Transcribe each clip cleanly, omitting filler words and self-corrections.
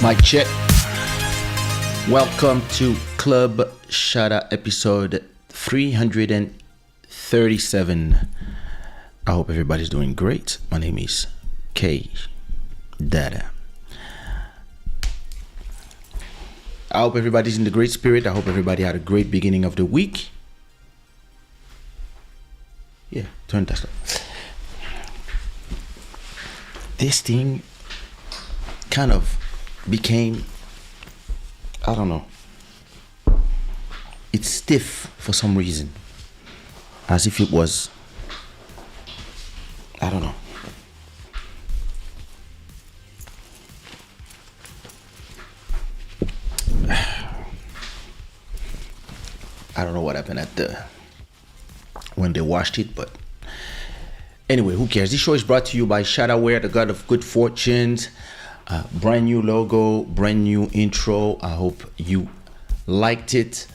Mic check. Welcome to Club Shada episode 337. I hope everybody's doing great. My name is Kaysha. I hope everybody's in the great spirit. I hope everybody had a great beginning of the week. Yeah, turn that stuff. This thing kind of became, I don't know, it's stiff for some reason, as if it was, I don't know. I don't know what happened when they washed it, but anyway, who cares? This show is brought to you by Shada, the God of Good Fortunes. Brand new logo, brand new intro. I hope you liked it.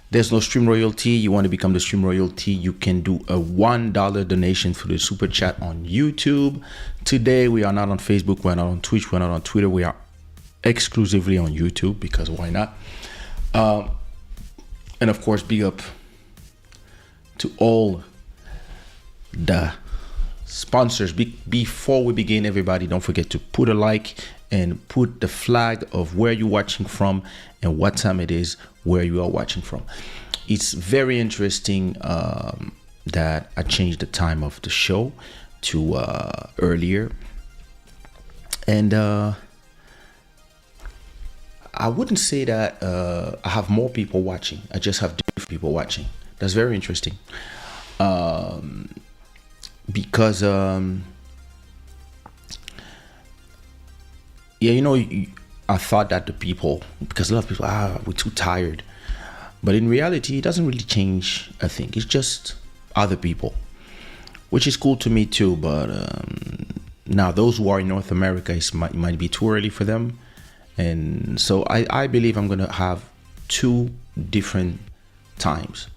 There's no stream royalty. You want to become the stream royalty, you can do a $1 donation through the super chat on YouTube. Today we are not on Facebook, we're not on Twitch, we're not on Twitter. We are exclusively on YouTube because why not? And of course, big up to all the sponsors. Before we begin, everybody, don't forget to put a like and put the flag of where you're watching from and what time it is where you are watching from. It's very interesting that I changed the time of the show to earlier, and I wouldn't say that I have more people watching. I just have different people watching. That's very interesting. Because I thought that the people, because a lot of people, we're too tired, but in reality it doesn't really change a thing. It's just other people, which is cool to me too. But now those who are in North America, it might be too early for them, and so I believe I'm gonna have two different times,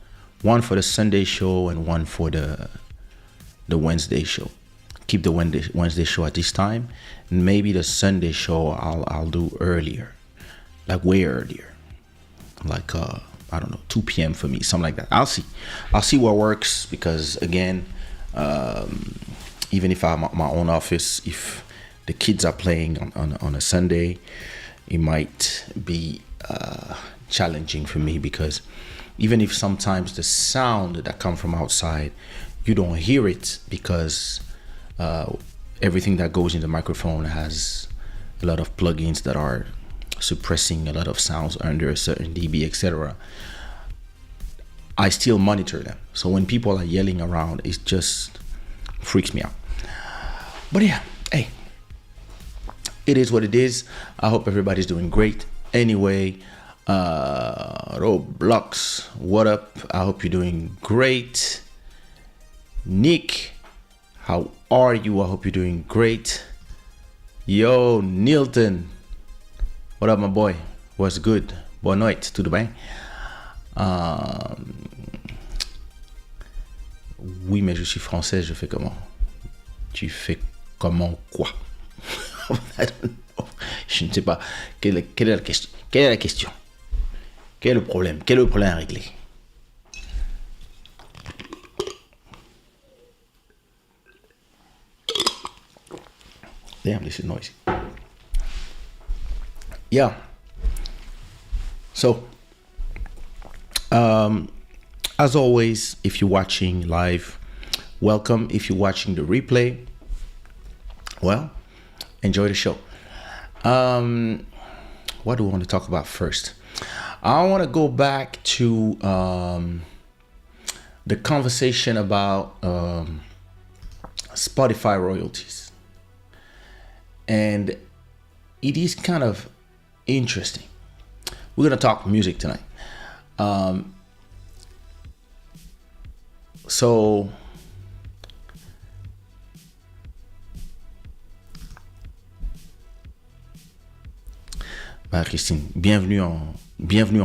one for the Sunday show and one for the Wednesday show. Keep the Wednesday show at this time, and maybe the Sunday show I'll do earlier, like way earlier, like I don't know, 2 p.m. for me, something like that. I'll see what works, because again, even if I'm at my own office, if the kids are playing on a Sunday, it might be challenging for me, because even if sometimes the sound that come from outside, you don't hear it, because everything that goes in the microphone has a lot of plugins that are suppressing a lot of sounds under a certain dB, etc. I still monitor them, so when people are yelling around, it just freaks me out. But yeah, hey, it is what it is. I hope everybody's doing great. Anyway, Roblox, what up? I hope you're doing great. Nick, how are you? I hope you're doing great. Yo, Nilton, what up, my boy? What's good? Boa noite, tudo bem? Oui, mais je suis français, je fais comment? Tu fais comment quoi? I don't know. Je ne sais pas. Quelle est la question? Quelle est la question? Quel est le problème? Quel est le problème à régler? Damn, this is noisy. Yeah. So, as always, if you're watching live, welcome. If you're watching the replay, well, enjoy the show. What do I want to talk about first? I want to go back to the conversation about Spotify royalties. And it is kind of interesting. We're going to talk music tonight. So Christine, bienvenue en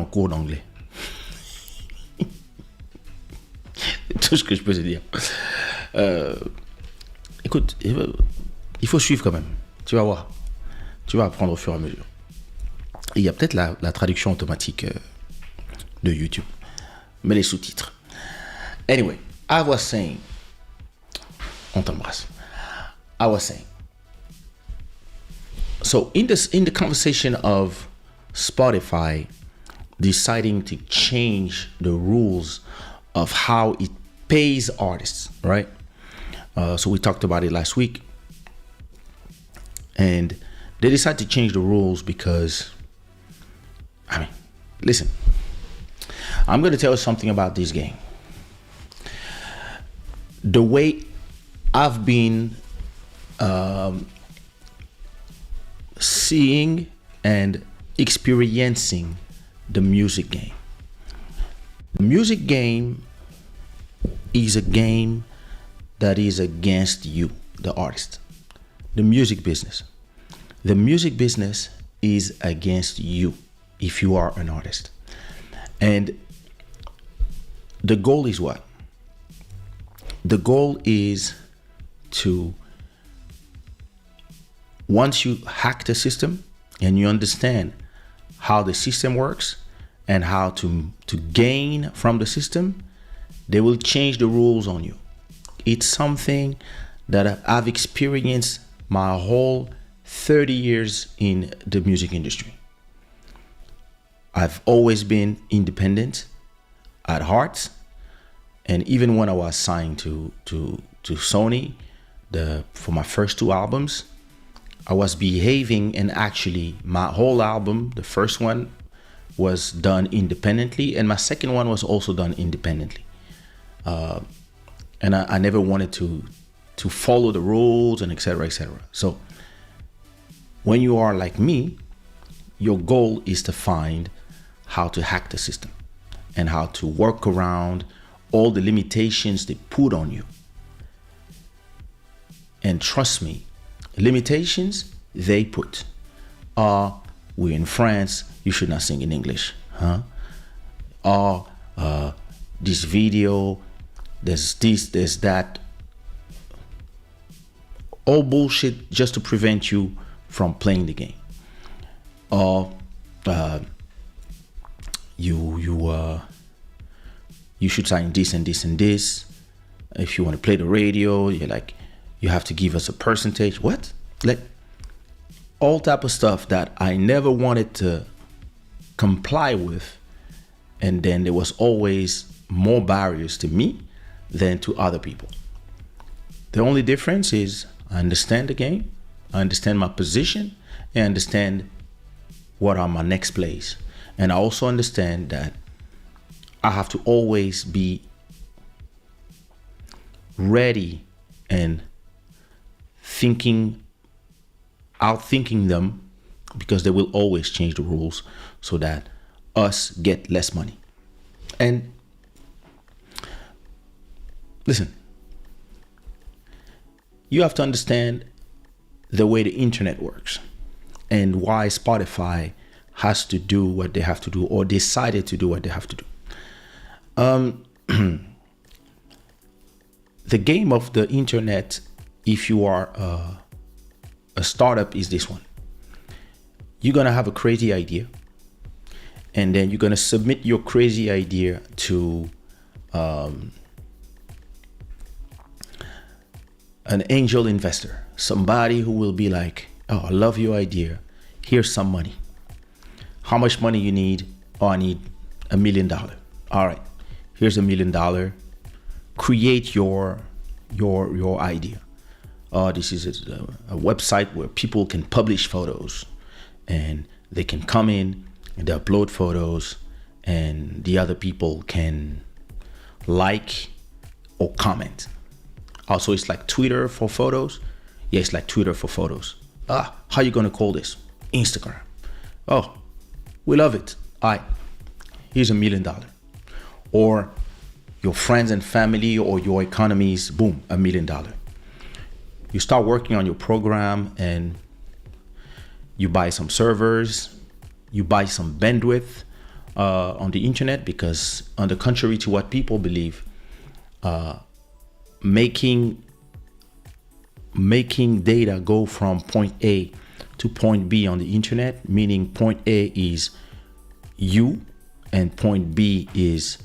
cours d'anglais. C'est tout ce que je peux te dire. Écoute, il faut suivre quand même. Tu vas voir. Tu vas apprendre au fur et à mesure. Il y a peut-être la traduction automatique de YouTube, mais les sous-titres. Anyway, I was saying, on t'embrasse. I was saying, so in the conversation of Spotify deciding to change the rules of how it pays artists, right? So we talked about it last week, and they decided to change the rules because, I mean, listen, I'm going to tell you something about this game. The way I've been seeing and experiencing the music game. The music game is a game that is against you, the artist. The music business. The music business is against you if you are an artist. And the goal is what? The goal is to, once you hack the system and you understand how the system works and how to gain from the system, they will change the rules on you. It's something that I've experienced my whole 30 years in the music industry. I've always been independent at heart. And even when I was signed to Sony for my first 2 albums, I was behaving, and actually my whole album, the first one was done independently, and my second one was also done independently. And I never wanted to follow the rules and etc. etc. So when you are like me, your goal is to find how to hack the system and how to work around all the limitations they put on you. And trust me, limitations they put are, we're in France, you should not sing in English, huh? Or this video, there's this, there's that. All bullshit just to prevent you from playing the game. Or you should sign this and this and this. If you want to play the radio, you're like, you have to give us a percentage. What? Like all type of stuff that I never wanted to comply with. And then there was always more barriers to me than to other people. The only difference is I understand the game, I understand my position, and I understand what are my next plays. And I also understand that I have to always be ready and outthinking them, because they will always change the rules so that us get less money. And listen, you have to understand the way the internet works and why Spotify has to do what they have to do, or decided to do what they have to do. The game of the internet, if you are a startup, is this one. You're gonna have a crazy idea, and then you're gonna submit your crazy idea to an angel investor, somebody who will be like, oh, I love your idea, here's some money. How much money you need? Oh, I need $1 million. All right, here's $1 million. Create your idea. This is a website where people can publish photos, and they can come in and they upload photos, and the other people can like or comment. Also, it's like Twitter for photos. Yeah, it's like Twitter for photos. How you gonna call this? Instagram. Oh, we love it. All right, here's $1 million. Or your friends and family or your economies, boom, $1 million. You start working on your program, and you buy some servers, you buy some bandwidth on the internet, because on the contrary to what people believe, making data go from point A to point B on the internet, meaning point A is you and point B is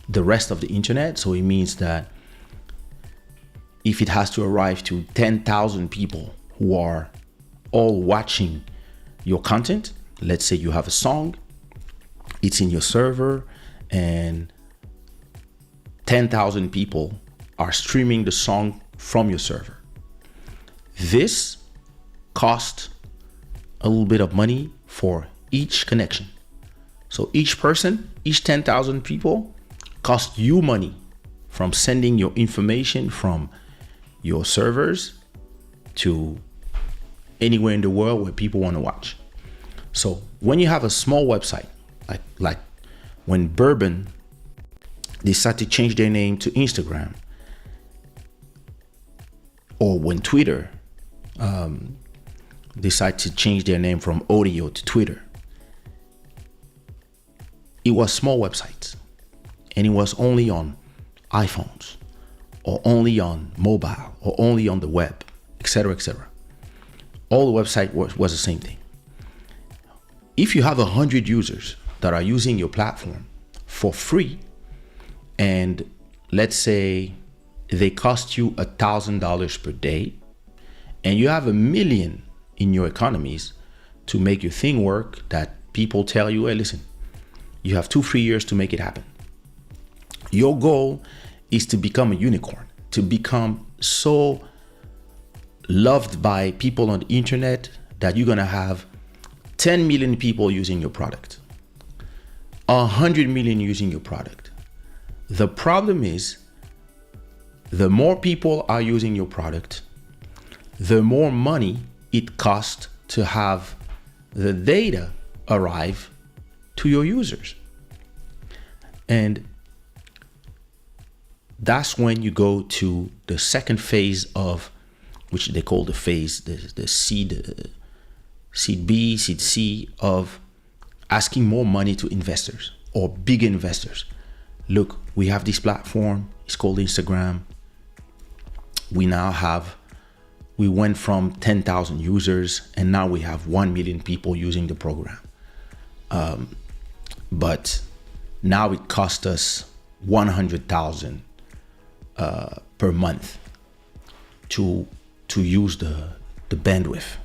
the rest of the internet. So it means that if it has to arrive to 10,000 people who are all watching your content, let's say you have a song, it's in your server, and 10,000 people are streaming the song from your server. This costs a little bit of money for each connection. So each person, each 10,000 people cost you money from sending your information from your servers to anywhere in the world where people want to watch. So when you have a small website, like when Bourbon decided to change their name to Instagram, or when Twitter decided to change their name from audio to Twitter, it was small websites, and it was only on iPhones, or only on mobile, or only on the web, etc., etc. All the website was the same thing. If you have 100 users that are using your platform for free, and let's say they cost you $1,000 per day, and you have 1 million in your economies to make your thing work, that people tell you, hey, listen, you have 2-3 years to make it happen. Your goal is to become a unicorn, to become so loved by people on the internet that you're gonna have 10 million people using your product, 100 million using your product. The problem is, the more people are using your product, the more money it costs to have the data arrive to your users. And that's when you go to the second phase of, which they call the phase, the seed B, seed C, of asking more money to investors or big investors. Look, we have this platform, it's called Instagram. We went from 10,000 users, and now we have 1 million people using the program. But now it costs us 100,000 per month to use the bandwidth.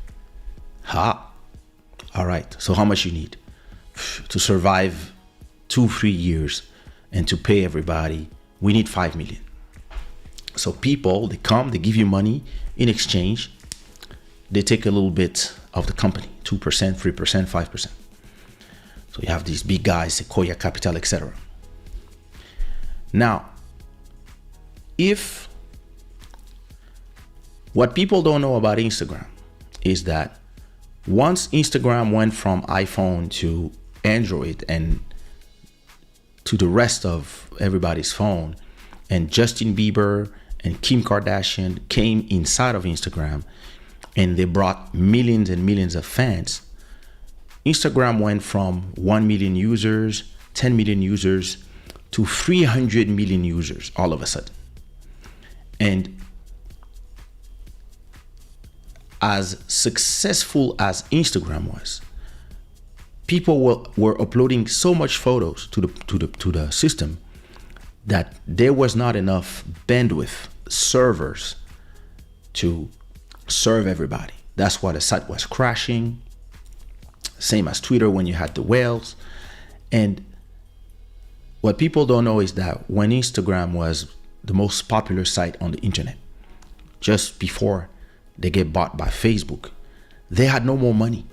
All right, so how much you need to survive 2-3 years and to pay everybody? We need 5 million. So people, they come, they give you money. In exchange, they take a little bit of the company, 2%, 3%, 5%. So you have these big guys, Sequoia Capital, etc. Now, if what people don't know about Instagram is that once Instagram went from iPhone to Android and to the rest of everybody's phone, and Justin Bieber and Kim Kardashian came inside of Instagram and they brought millions and millions of fans, Instagram went from 1 million users, 10 million users to 300 million users all of a sudden. And as successful as Instagram was, people were uploading so much photos to the system that there was not enough bandwidth, servers, to serve everybody. That's why the site was crashing. Same as Twitter when you had the whales. And what people don't know is that when Instagram was the most popular site on the internet, just before they get bought by Facebook, they had no more money.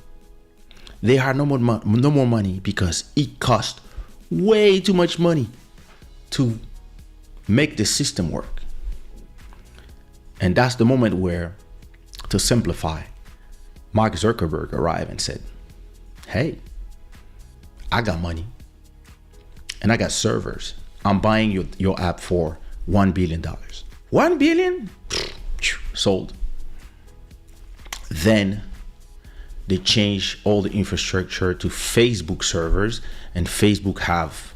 They had no more money because it cost way too much money to make the system work. And that's the moment where, to simplify, Mark Zuckerberg arrived and said, hey, I got money and I got servers. I'm buying your app for $1 billion. $1 billion? Sold. Then they changed all the infrastructure to Facebook servers, and Facebook have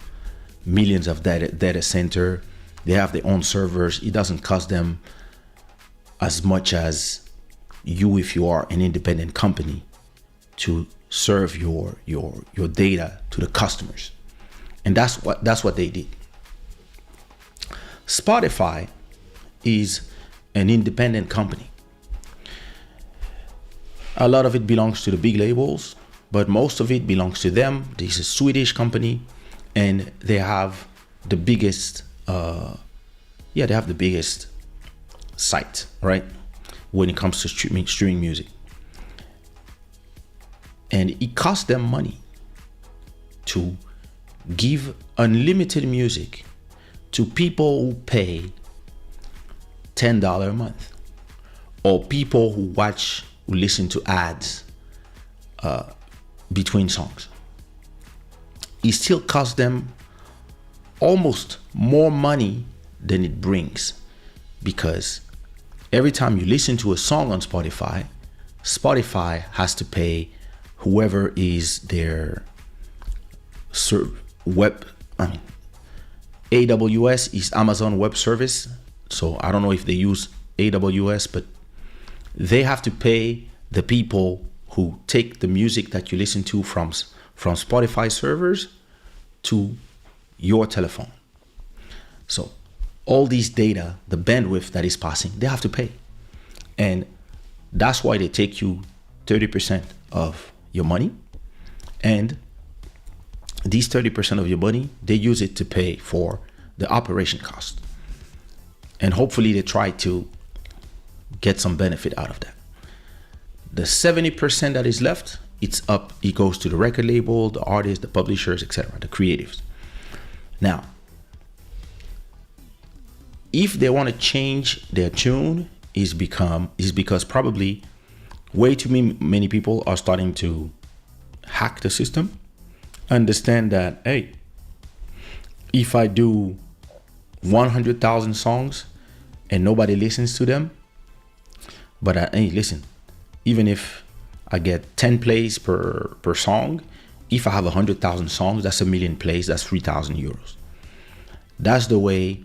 millions of data center. They have their own servers. It doesn't cost them as much as you if you are an independent company to serve your data to the customers. And that's what they did. Spotify is an independent company. A lot of it belongs to the big labels, but most of it belongs to them. This is a Swedish company, and they have the biggest they have the biggest site, right, when it comes to streaming music. And it costs them money to give unlimited music to people who pay $10 a month, or people who listen to ads between songs. It still costs them almost more money than it brings, because every time you listen to a song on Spotify, Spotify has to pay whoever is their AWS is Amazon Web Service. So I don't know if they use AWS, but they have to pay the people who take the music that you listen to from Spotify servers to your telephone. So all these data, the bandwidth that is passing, they have to pay. And that's why they take you 30% of your money. And these 30% of your money, they use it to pay for the operation cost. And hopefully they try to get some benefit out of that. The 70% that is left, it goes to the record label, the artists, the publishers, etc., the creatives. Now, if they want to change their tune, is because probably way too many people are starting to hack the system. Understand that, hey, if I do 100,000 songs and nobody listens to them, but listen, even if I get 10 plays per song, if I have 100,000 songs, that's 1 million plays, that's 3,000 euros. That's the way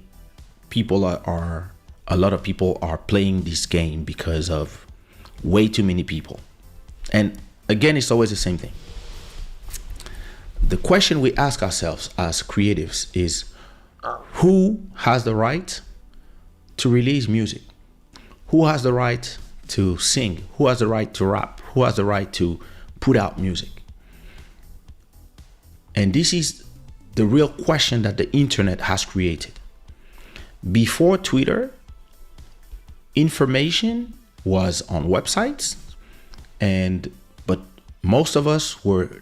a lot of people are playing this game, because of way too many people. And again, it's always the same thing. The question we ask ourselves as creatives is, who has the right to release music? Who has the right to sing? Who has the right to rap? Who has the right to put out music? And this is the real question that the internet has created. Before Twitter, information was on websites, but most of us were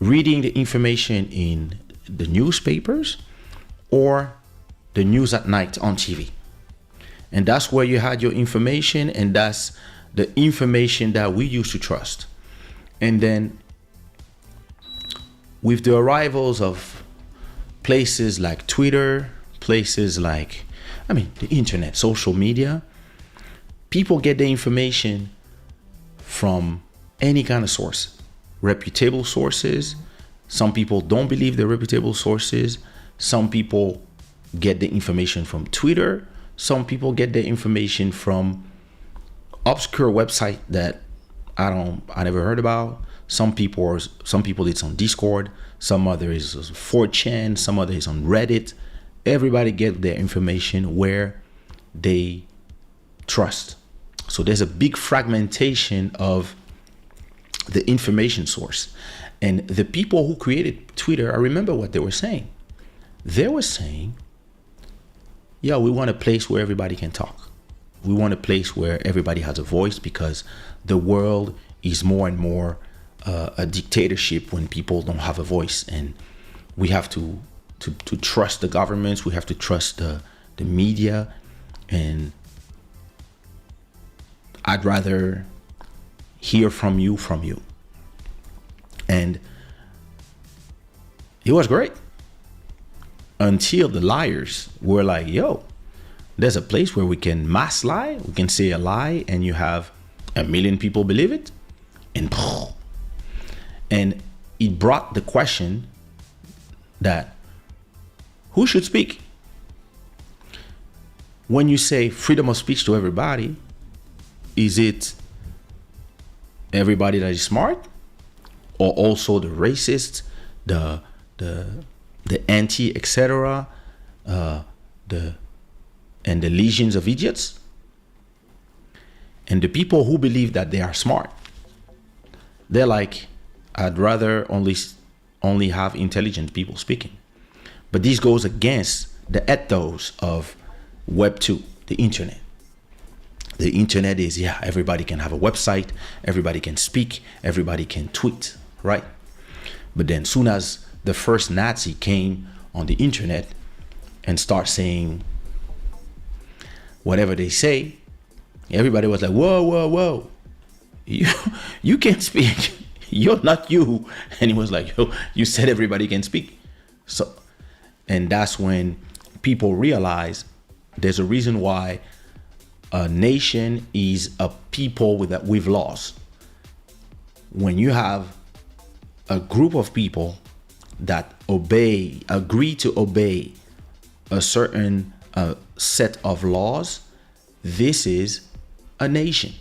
reading the information in the newspapers or the news at night on TV. And that's where you had your information, and that's the information that we used to trust. And then with the arrivals of places like Twitter, places like, the internet, social media, people get the information from any kind of source, reputable sources. Some people don't believe they're reputable sources. Some people get the information from Twitter. Some people get their information from obscure website that I never heard about. Some people it's on Discord. Some other is 4chan. Some other is on Reddit. Everybody get their information where they trust. So there's a big fragmentation of the information source. And the people who created Twitter, I remember what they were saying. They were saying, yeah, we want a place where everybody can talk. We want a place where everybody has a voice, because the world is more and more a dictatorship when people don't have a voice. And we have to trust the governments. We have to trust the media. And I'd rather hear from you. And it was great until the liars were like, yo, there's a place where we can mass lie. We can say a lie and you have 1 million people believe it. And it brought the question that who should speak? When you say freedom of speech to everybody, is it everybody that is smart, or also the racists, the the the anti, etc., the and the legions of idiots, and the people who believe that they are smart. They're like, I'd rather only have intelligent people speaking. But this goes against the ethos of Web 2, the internet. The internet is, yeah, everybody can have a website, everybody can speak, everybody can tweet, right? But then soon as the first Nazi came on the internet and start saying whatever they say, everybody was like, whoa, whoa, whoa. You can't speak. You're not you. And he was like, yo, you said everybody can speak. So, and that's when people realize there's a reason why a nation is a people with laws. When you have a group of people that agree to obey a certain set of laws, this is a nation.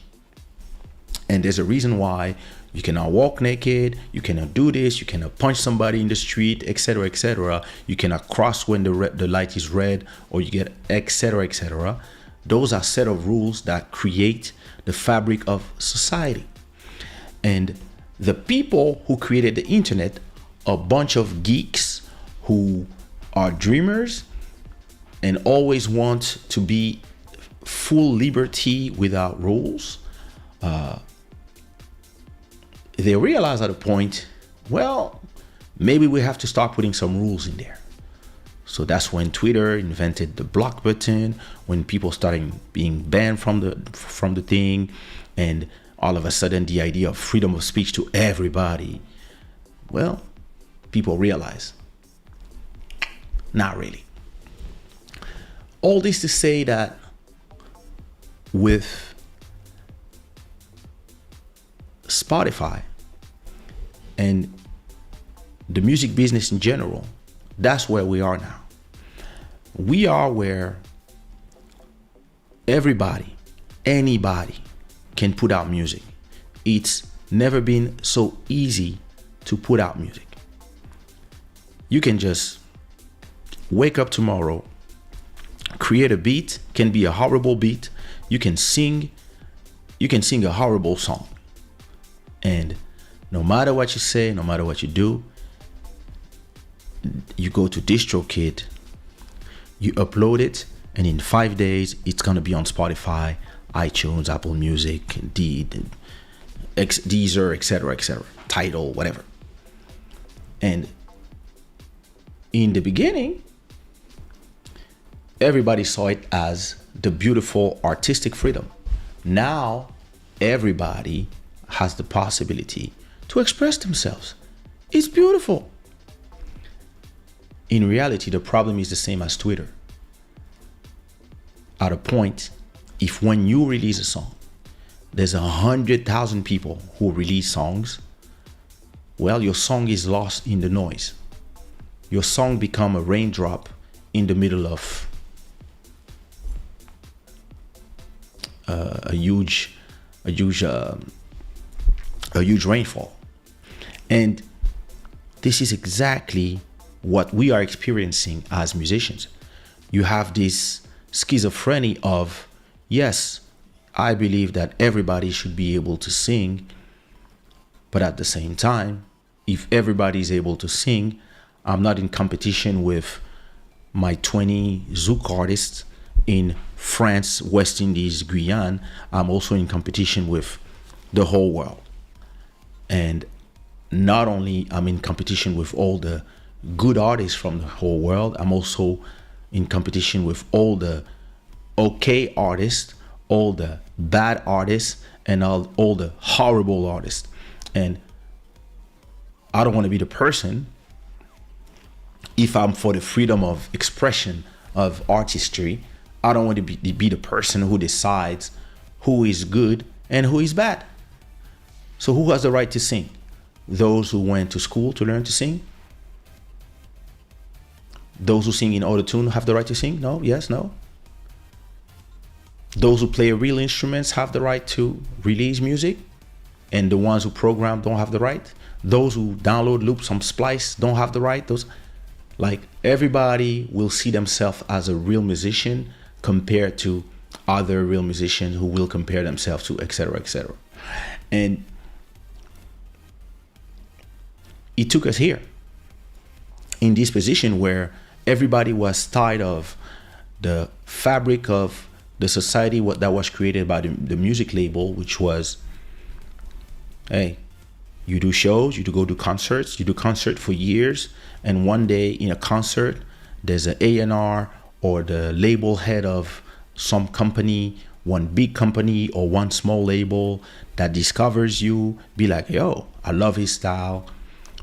And there's a reason why you cannot walk naked, you cannot do this, you cannot punch somebody in the street, etc., etc. You cannot cross when the light is red, or you get etc., etc. Those are set of rules that create the fabric of society. And the people who created the internet are a bunch of geeks who are dreamers and always want to be full liberty without rules. They realize at a point, well, maybe we have to start putting some rules in there. So that's when Twitter invented the block button, when people started being banned from the thing, and all of a sudden the idea of freedom of speech to everybody. Well, people realize, not really. All this to say that with Spotify and the music business in general, that's where we are now. We are where anybody can put out music. It's never been so easy to put out music. You can just wake up tomorrow, create a beat, can be a horrible beat. You can sing a horrible song. And no matter what you say, no matter what you do, you go to DistroKid, you upload it, and in 5 days, it's gonna be on Spotify, iTunes, Apple Music, Deezer, etc., Tidal, whatever. And in the beginning, everybody saw it as the beautiful artistic freedom. Now, everybody has the possibility to express themselves. It's beautiful. In reality, the problem is the same as Twitter. At a point, if when you release a song, there's 100,000 people who release songs, well, your song is lost in the noise. Your song become a raindrop in the middle of a huge rainfall. And this is exactly what we are experiencing as musicians. You have this schizophrenia of, yes, I believe that everybody should be able to sing, but at the same time, if everybody is able to sing, I'm not in competition with my 20 Zouk artists in France, West Indies, Guyana. I'm also in competition with the whole world. And not only I'm in competition with all the good artists from the whole world, I'm also in competition with all the okay artists, all the bad artists, and all the horrible artists. And I don't want to be the person, if I'm for the freedom of expression of artistry, I don't want to be the person who decides who is good and who is bad. So who has the right to sing? Those who went to school to learn to sing? Those who sing in auto-tune have the right to sing? No? Yes? No? Those who play real instruments have the right to release music? and the ones who program don't have the right. Those who download loops from Splice don't have the right. Those, like, everybody will see themselves as a real musician compared to other real musicians who will compare themselves to, etc., etc. And it took us here in this position where everybody was tired of the fabric of the society that was created by the music label, which was, hey, you do shows, you do go to concerts, you do concert for years, and one day in a concert, there's an A&R or the label head of some company, one big company or one small label that discovers you, be like, yo, I love his style.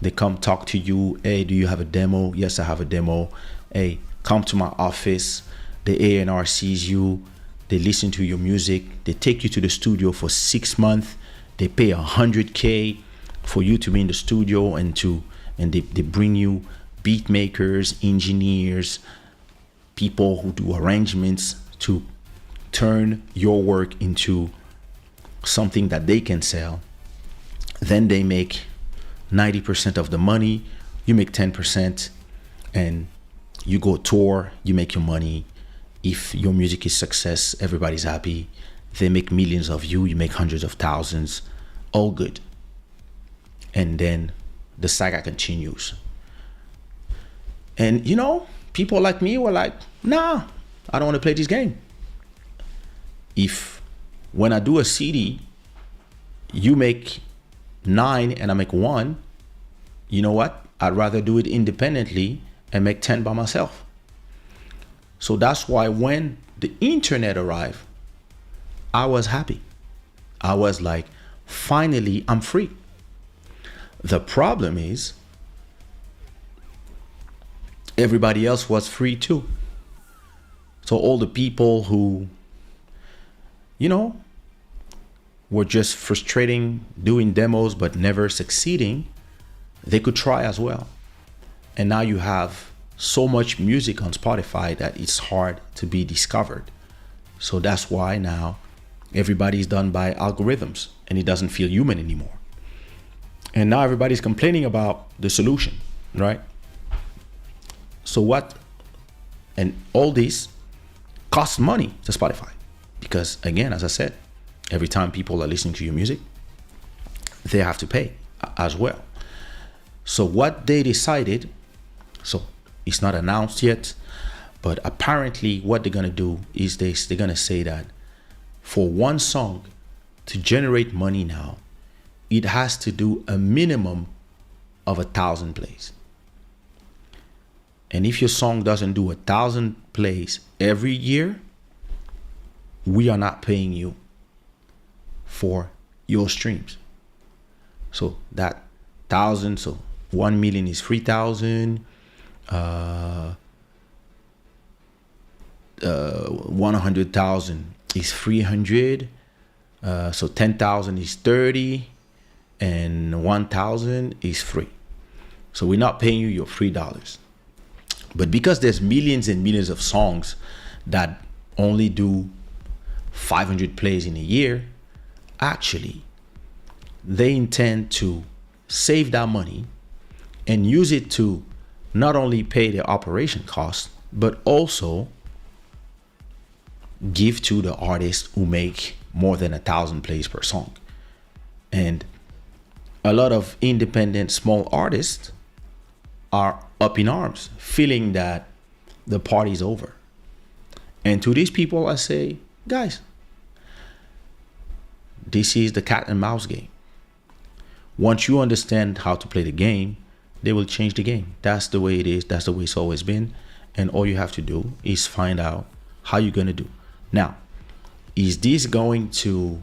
They come talk to you. Hey, do you have a demo? Yes, I have a demo. Hey, come to my office. The A&R sees you. They listen to your music. They take you to the studio for 6 months. They pay $100K for you to be in the studio, and they bring you beat makers, engineers, people who do arrangements to turn your work into something that they can sell. Then they make 90% of the money, you make 10%, and you go tour, you make your money. If your music is success, everybody's happy. They make millions of you, you make hundreds of thousands, all good. And then the saga continues. And people like me were like, nah, I don't want to play this game. If when I do a CD, you make 9 and I make 1, you know what? I'd rather do it independently and make 10 by myself. So that's why when the internet arrived, I was happy. I was like, finally, I'm free. The problem is, everybody else was free too. So all the people who, were just frustrating, doing demos but never succeeding, they could try as well. And now you have so much music on Spotify that it's hard to be discovered. So that's why now everybody's done by algorithms and it doesn't feel human anymore. And now everybody's complaining about the solution, right? So what? And all this costs money to Spotify. Because again, as I said, every time people are listening to your music, they have to pay as well. So what they decided, so it's not announced yet, but apparently what they're gonna do is they're gonna say that for one song to generate money now, it has to do a minimum of 1,000 plays. And if your song doesn't do 1,000 plays every year, we are not paying you for your streams. So that 1,000, so 1 million is 3,000. 100,000 is 300. So 10,000 is 30, and 1,000 is free. So we're not paying you your $3. But because there's millions and millions of songs that only do 500 plays in a year, actually, they intend to save that money and use it to not only pay their operation costs, but also give to the artists who make more than 1,000 plays per song. And a lot of independent small artists are up in arms, feeling that the party's over. And to these people, I say, guys, this is the cat and mouse game. Once you understand how to play the game, they will change the game. That's the way it is. That's the way it's always been. And all you have to do is find out how you're going to do. Now, is this going to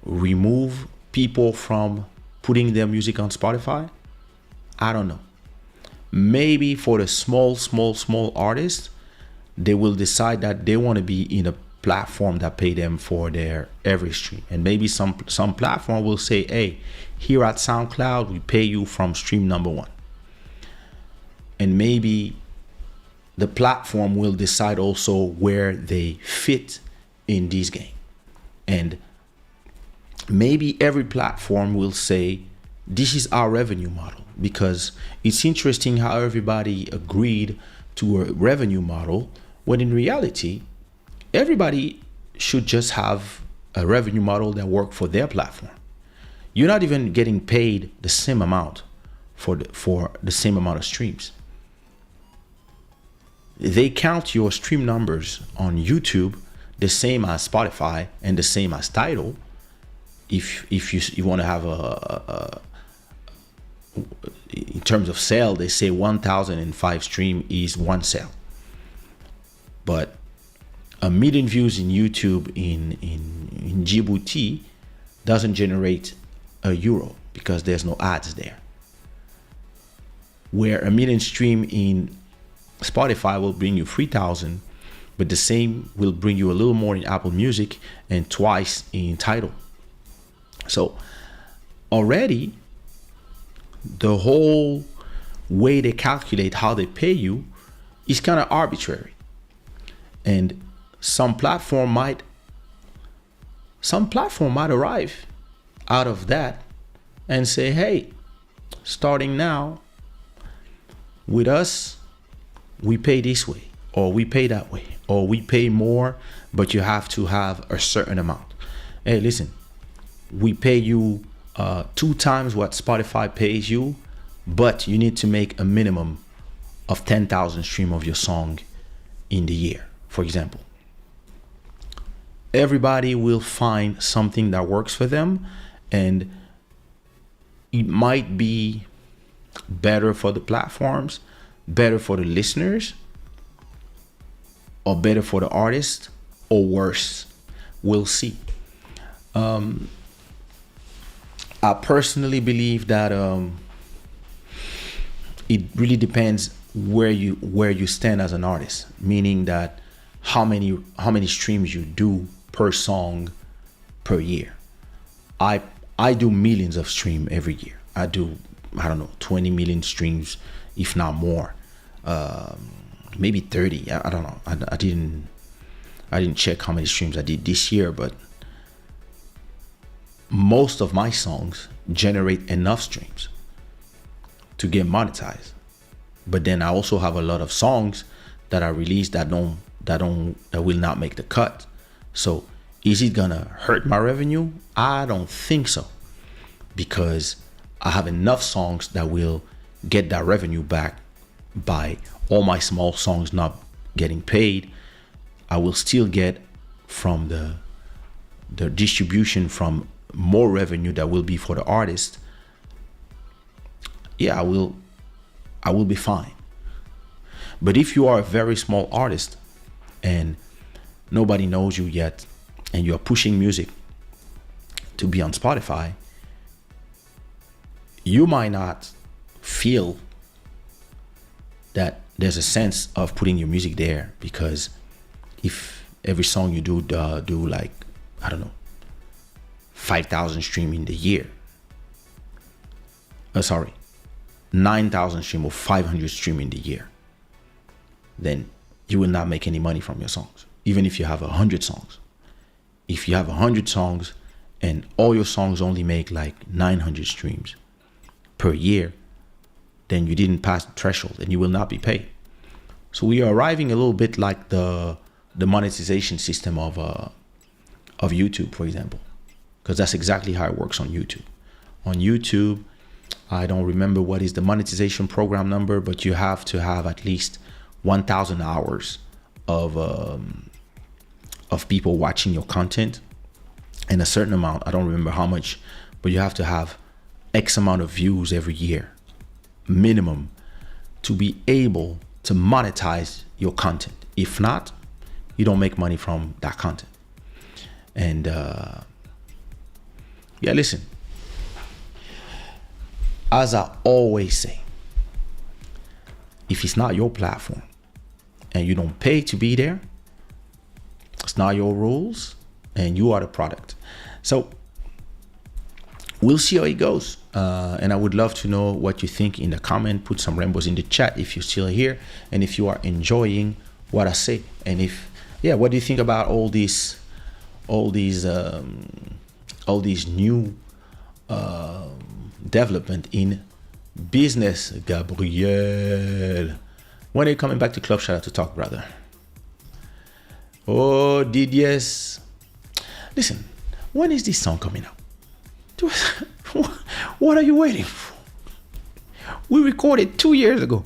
remove people from putting their music on Spotify? I don't know. Maybe for the small artists, they will decide that they want to be in a platform that pay them for their every stream. And maybe some platform will say, hey, here at SoundCloud, we pay you from stream number 1. And maybe the platform will decide also where they fit in this game. And maybe every platform will say, this is our revenue model, because it's interesting how everybody agreed to a revenue model when in reality, everybody should just have a revenue model that works for their platform. You're not even getting paid the same amount for the same amount of streams. They count your stream numbers on YouTube the same as Spotify and the same as Tidal. If you want to have a in terms of sale, they say 1,005 stream is one sale. But 1 million views in YouTube in Djibouti doesn't generate €1 because there's no ads there. Where 1 million stream in Spotify will bring you 3,000, but the same will bring you a little more in Apple Music and twice in Tidal. So already the whole way they calculate how they pay you is kind of arbitrary. And some platform might arrive out of that and say, hey, starting now with us, we pay this way, or we pay that way, or we pay more, but you have to have a certain amount. Hey, listen, we pay you 2 times what Spotify pays you, but you need to make a minimum of 10,000 stream of your song in the year, for example. Everybody will find something that works for them, and it might be better for the platforms, better for the listeners, or better for the artist, or worse. We'll see. I personally believe that it really depends where you stand as an artist, meaning that how many streams you do per song per year. I do millions of streams every year. I do, I don't know, 20 million streams, if not more. Maybe 30. I don't know. I didn't check how many streams I did this year, but most of my songs generate enough streams to get monetized. But then I also have a lot of songs that are released that will not make the cut. So is it gonna hurt my revenue? I don't think so, because I have enough songs that will get that revenue back by all my small songs not getting paid. I will still get from the distribution from more revenue that will be for the artist. Yeah, I will be fine. But if you are a very small artist and nobody knows you yet, and you are pushing music to be on Spotify, you might not feel that there's a sense of putting your music there, because if every song you do like, I don't know, 5,000 stream in the year, 9,000 stream or 500 stream in the year, then you will not make any money from your songs, even if you have 100 songs. If you have 100 songs and all your songs only make like 900 streams per year, then you didn't pass the threshold and you will not be paid. So we are arriving a little bit like the monetization system of YouTube, for example, because that's exactly how it works on YouTube. On YouTube, I don't remember what is the monetization program number, but you have to have at least 1,000 hours of people watching your content, and a certain amount, I don't remember how much, but you have to have X amount of views every year minimum to be able to monetize your content. If not, you don't make money from that content. And yeah, listen, as I always say, if it's not your platform and you don't pay to be there, it's not your rules and you are the product. So we'll see how it goes. And I would love to know what you think in the comment. Put some rainbows in the chat if you're still here and if you are enjoying what I say. And if, yeah, what do you think about all these all these new development in business. Gabriel, when are you coming back to Club Shada to talk, brother? Oh, Didiers. Listen, when is this song coming out? What are you waiting for? We recorded 2 years ago.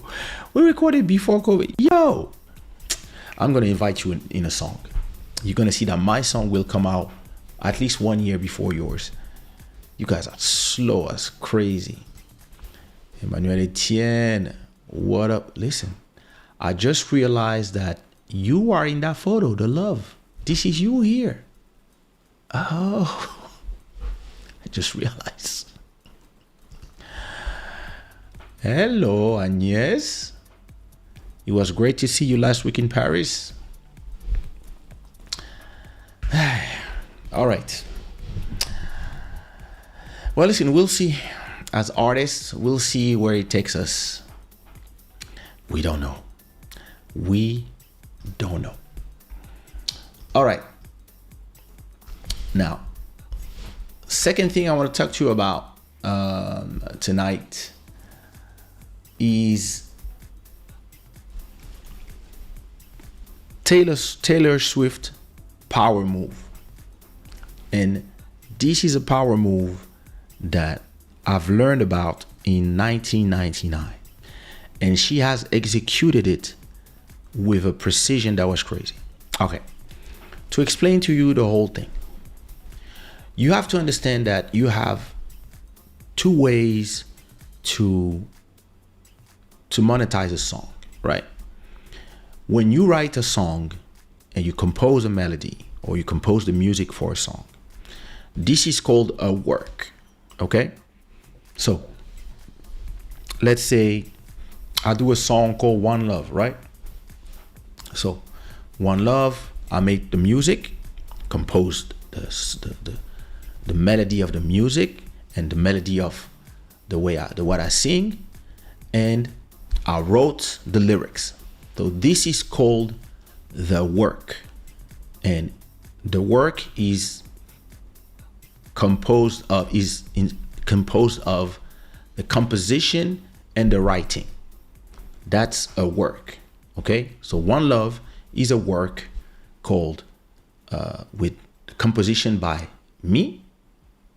We recorded before COVID. Yo, I'm going to invite you in a song. You're going to see that my song will come out at least 1 year before yours. You guys are slow as crazy. Emmanuel Etienne, what up? Listen, I just realized that you are in that photo, the love. This is you here. Oh, I just realized. Hello, Agnes. It was great to see you last week in Paris. All right. Well, listen, we'll see. As artists, we'll see where it takes us. We don't know. We don't know. All right. Now, second thing I want to talk to you about tonight is Taylor Swift power move. And this is a power move that I've learned about in 1999. And she has executed it with a precision that was crazy. Okay. To explain to you the whole thing, you have to understand that you have two ways to monetize a song, right? When you write a song and you compose a melody or you compose the music for a song, this is called a work, okay? So let's say I do a song called One Love, right? So One Love, I make the music, composed the melody of the music and the melody of what I sing, and I wrote the lyrics. So this is called the work, and the work is composed of the composition and the writing. That's a work. Okay, so One Love is a work called with composition by me,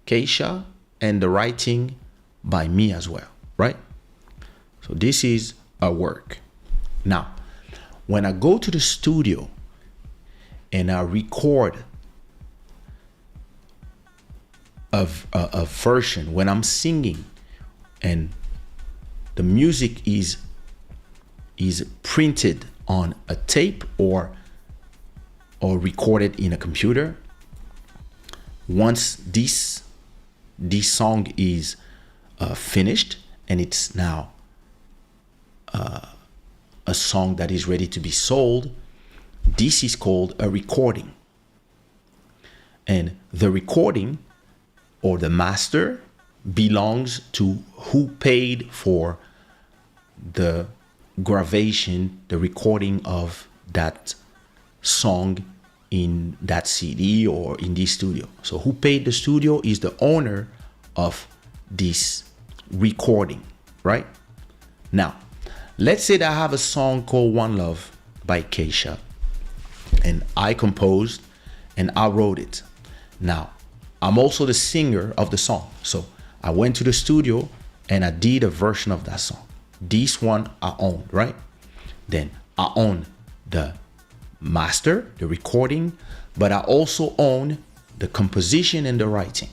Kaysha, and the writing by me as well, right? So this is a work. Now, when I go to the studio and I record a version, when I'm singing and the music is printed on a tape or recorded in a computer, once this song is finished and it's now a song that is ready to be sold, this is called a recording. And the recording or the master belongs to who paid for the gravation, the recording of that song in that CD or in this studio. So who paid the studio is the owner of this recording, right? Now, let's say that I have a song called One Love by Kaysha, and I composed and I wrote it. Now, I'm also the singer of the song. So I went to the studio and I did a version of that song. This one I own, right? Then I own the master, the recording, but I also own the composition and the writing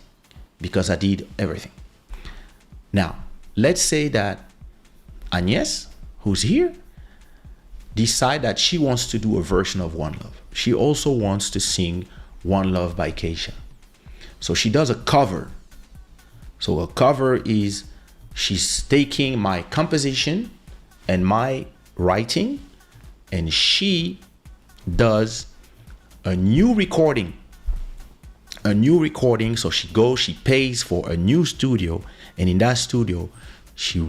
because I did everything. Now, let's say that Agnes, who's here, decide that she wants to do a version of One Love. She also wants to sing One Love by Kaysha. So she does a cover. So a cover is she's taking my composition and my writing, and she does a new recording. So she pays for a new studio, and in that studio she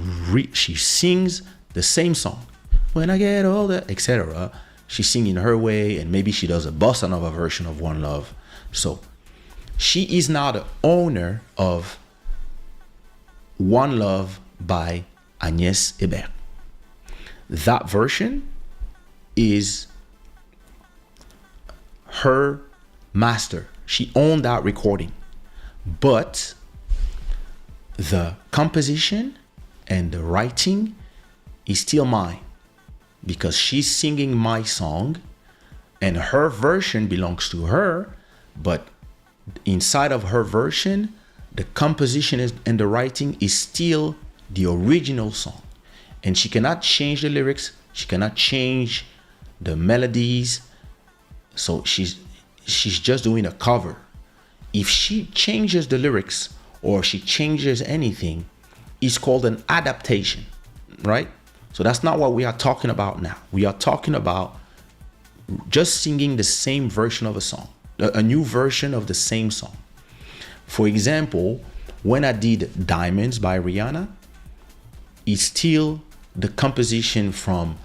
sings the same song. When I get older, etc. She sings in her way, and maybe she does a bossa nova version of One Love. So She is now the owner of One Love by Agnès Hébert. That version is her master. She owned that recording. But the composition and the writing is still mine because she's singing my song and her version belongs to her, but inside of her version, the composition and the writing is still the original song. And she cannot change the lyrics, she cannot change the melodies. So she's just doing a cover. If she changes the lyrics or she changes anything, it's called an adaptation, right? So that's not what we are talking about now. We are talking about just singing the same version of a song, a new version of the same song. For example, when I did Diamonds by Rihanna, it's still the composition from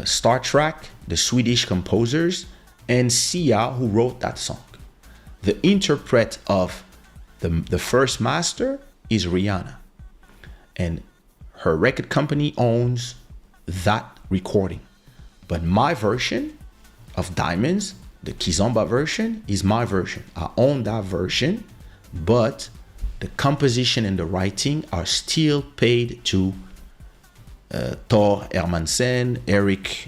Star Trek, the Swedish composers, and Sia, who wrote that song. The interpret of the first master is Rihanna, and her record company owns that recording. But my version of Diamonds, the Kizomba version, is my version. I own that version, but the composition and the writing are still paid to Thor Hermansen, Eric,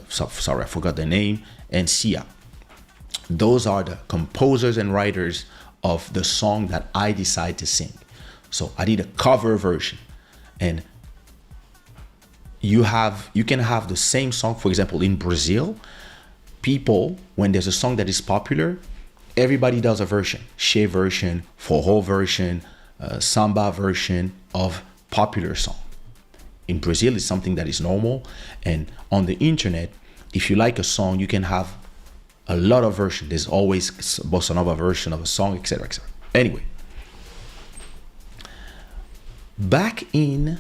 sorry, I forgot the name, and Sia. Those are the composers and writers of the song that I decide to sing. So I did a cover version, and you can have the same song. For example, in Brazil, people, when there's a song that is popular, everybody does a version, Che version, forró version, samba version of popular song. In Brazil, it's something that is normal. And on the internet, if you like a song, you can have a lot of versions. There's always bossa nova version of a song, etc., etc. Anyway, back in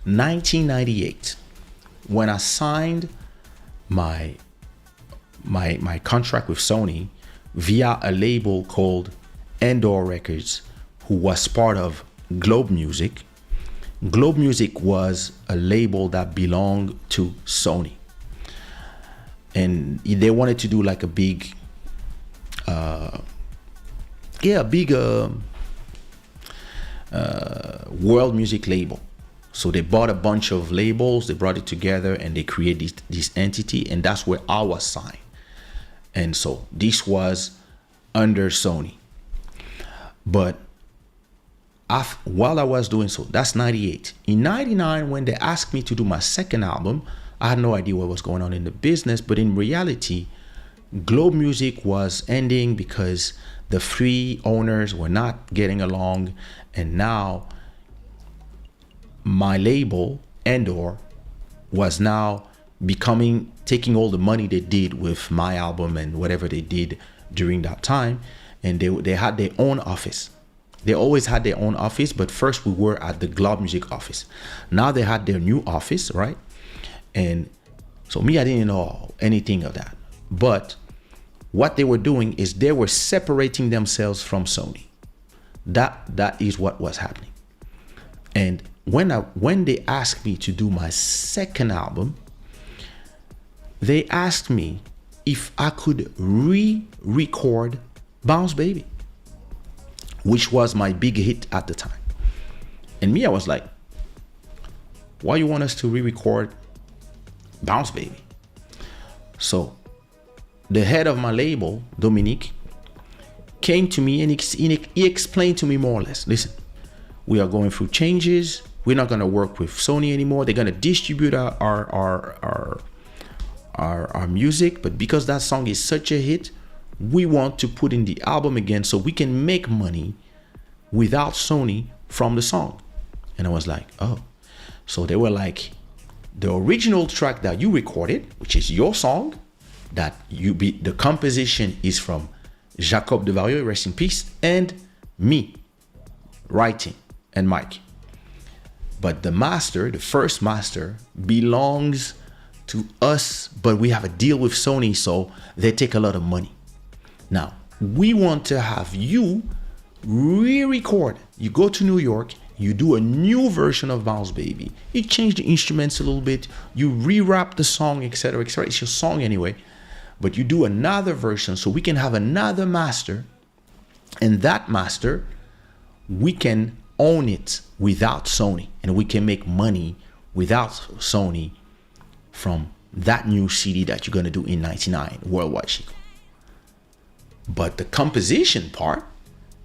1998, when I signed my contract with Sony via a label called Endor Records, who was part of Globe Music. Globe Music was a label that belonged to Sony, and they wanted to do like a big world music label. So they bought a bunch of labels, they brought it together, and they created this entity, and that's where I was signed. And so this was under Sony. But while I was doing so, that's 98. In 99, when they asked me to do my second album, I had no idea what was going on in the business. But in reality, Globe Music was ending because the three owners were not getting along. And now my label, Endor, was now taking all the money they did with my album and whatever they did during that time. And they had their own office. They always had their own office, but first we were at the Globe Music office. Now they had their new office, right? And so I didn't know anything of that. But what they were doing is they were separating themselves from Sony. That is what was happening. And when they asked me to do my second album, they asked me if I could re-record Bounce Baby, which was my big hit at the time. And I was like, why you want us to re-record Bounce Baby? So the head of my label, Dominique, came to me and he explained to me more or less, listen, we are going through changes. We're not going to work with Sony anymore. They're going to distribute our music, but because that song is such a hit, we want to put in the album again so we can make money without Sony from the song. And I was like, oh. So they were like, the original track that you recorded, which is your song, the composition is from Jacob de Varieux, rest in peace, and me writing and Mike. But the first master belongs to us, but we have a deal with Sony, so they take a lot of money. Now, we want to have you re-record. You go to New York, you do a new version of Bounce Baby. You change the instruments a little bit, you re-rap the song, etc., etc. It's your song anyway, but you do another version so we can have another master, and that master, we can own it without Sony, and we can make money without Sony from that new CD that you're gonna do in '99, Worldwide Chico. But the composition part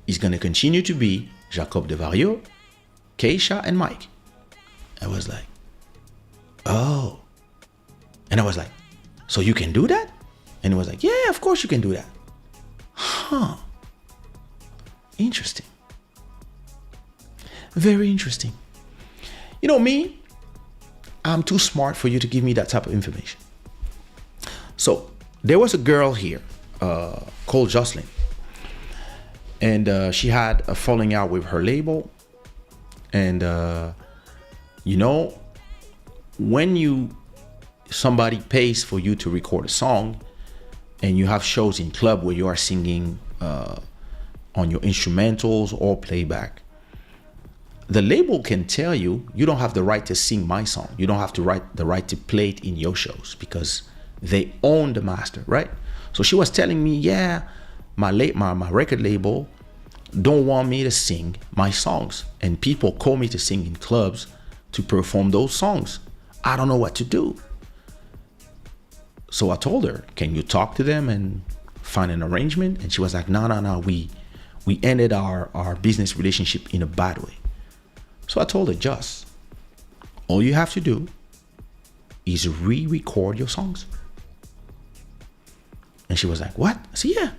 is gonna continue to be Jacob Devario, Kaysha, and Mike. I was like, oh. And I was like, so you can do that? And he was like, yeah, of course you can do that. Huh. Interesting. Very interesting. You know me, I'm too smart for you to give me that type of information. So there was a girl here called Jocelyn. And she had a falling out with her label. And, when somebody pays for you to record a song and you have shows in club where you are singing on your instrumentals or playback, the label can tell you, you don't have the right to sing my song. You don't have the right to play it in your shows because they own the master, right? So she was telling me, yeah, my record label don't want me to sing my songs. And people call me to sing in clubs to perform those songs. I don't know what to do. So I told her, can you talk to them and find an arrangement? And she was like, no, we ended our business relationship in a bad way. So I told her, just all you have to do is re-record your songs. And she was like, what? I said, yeah.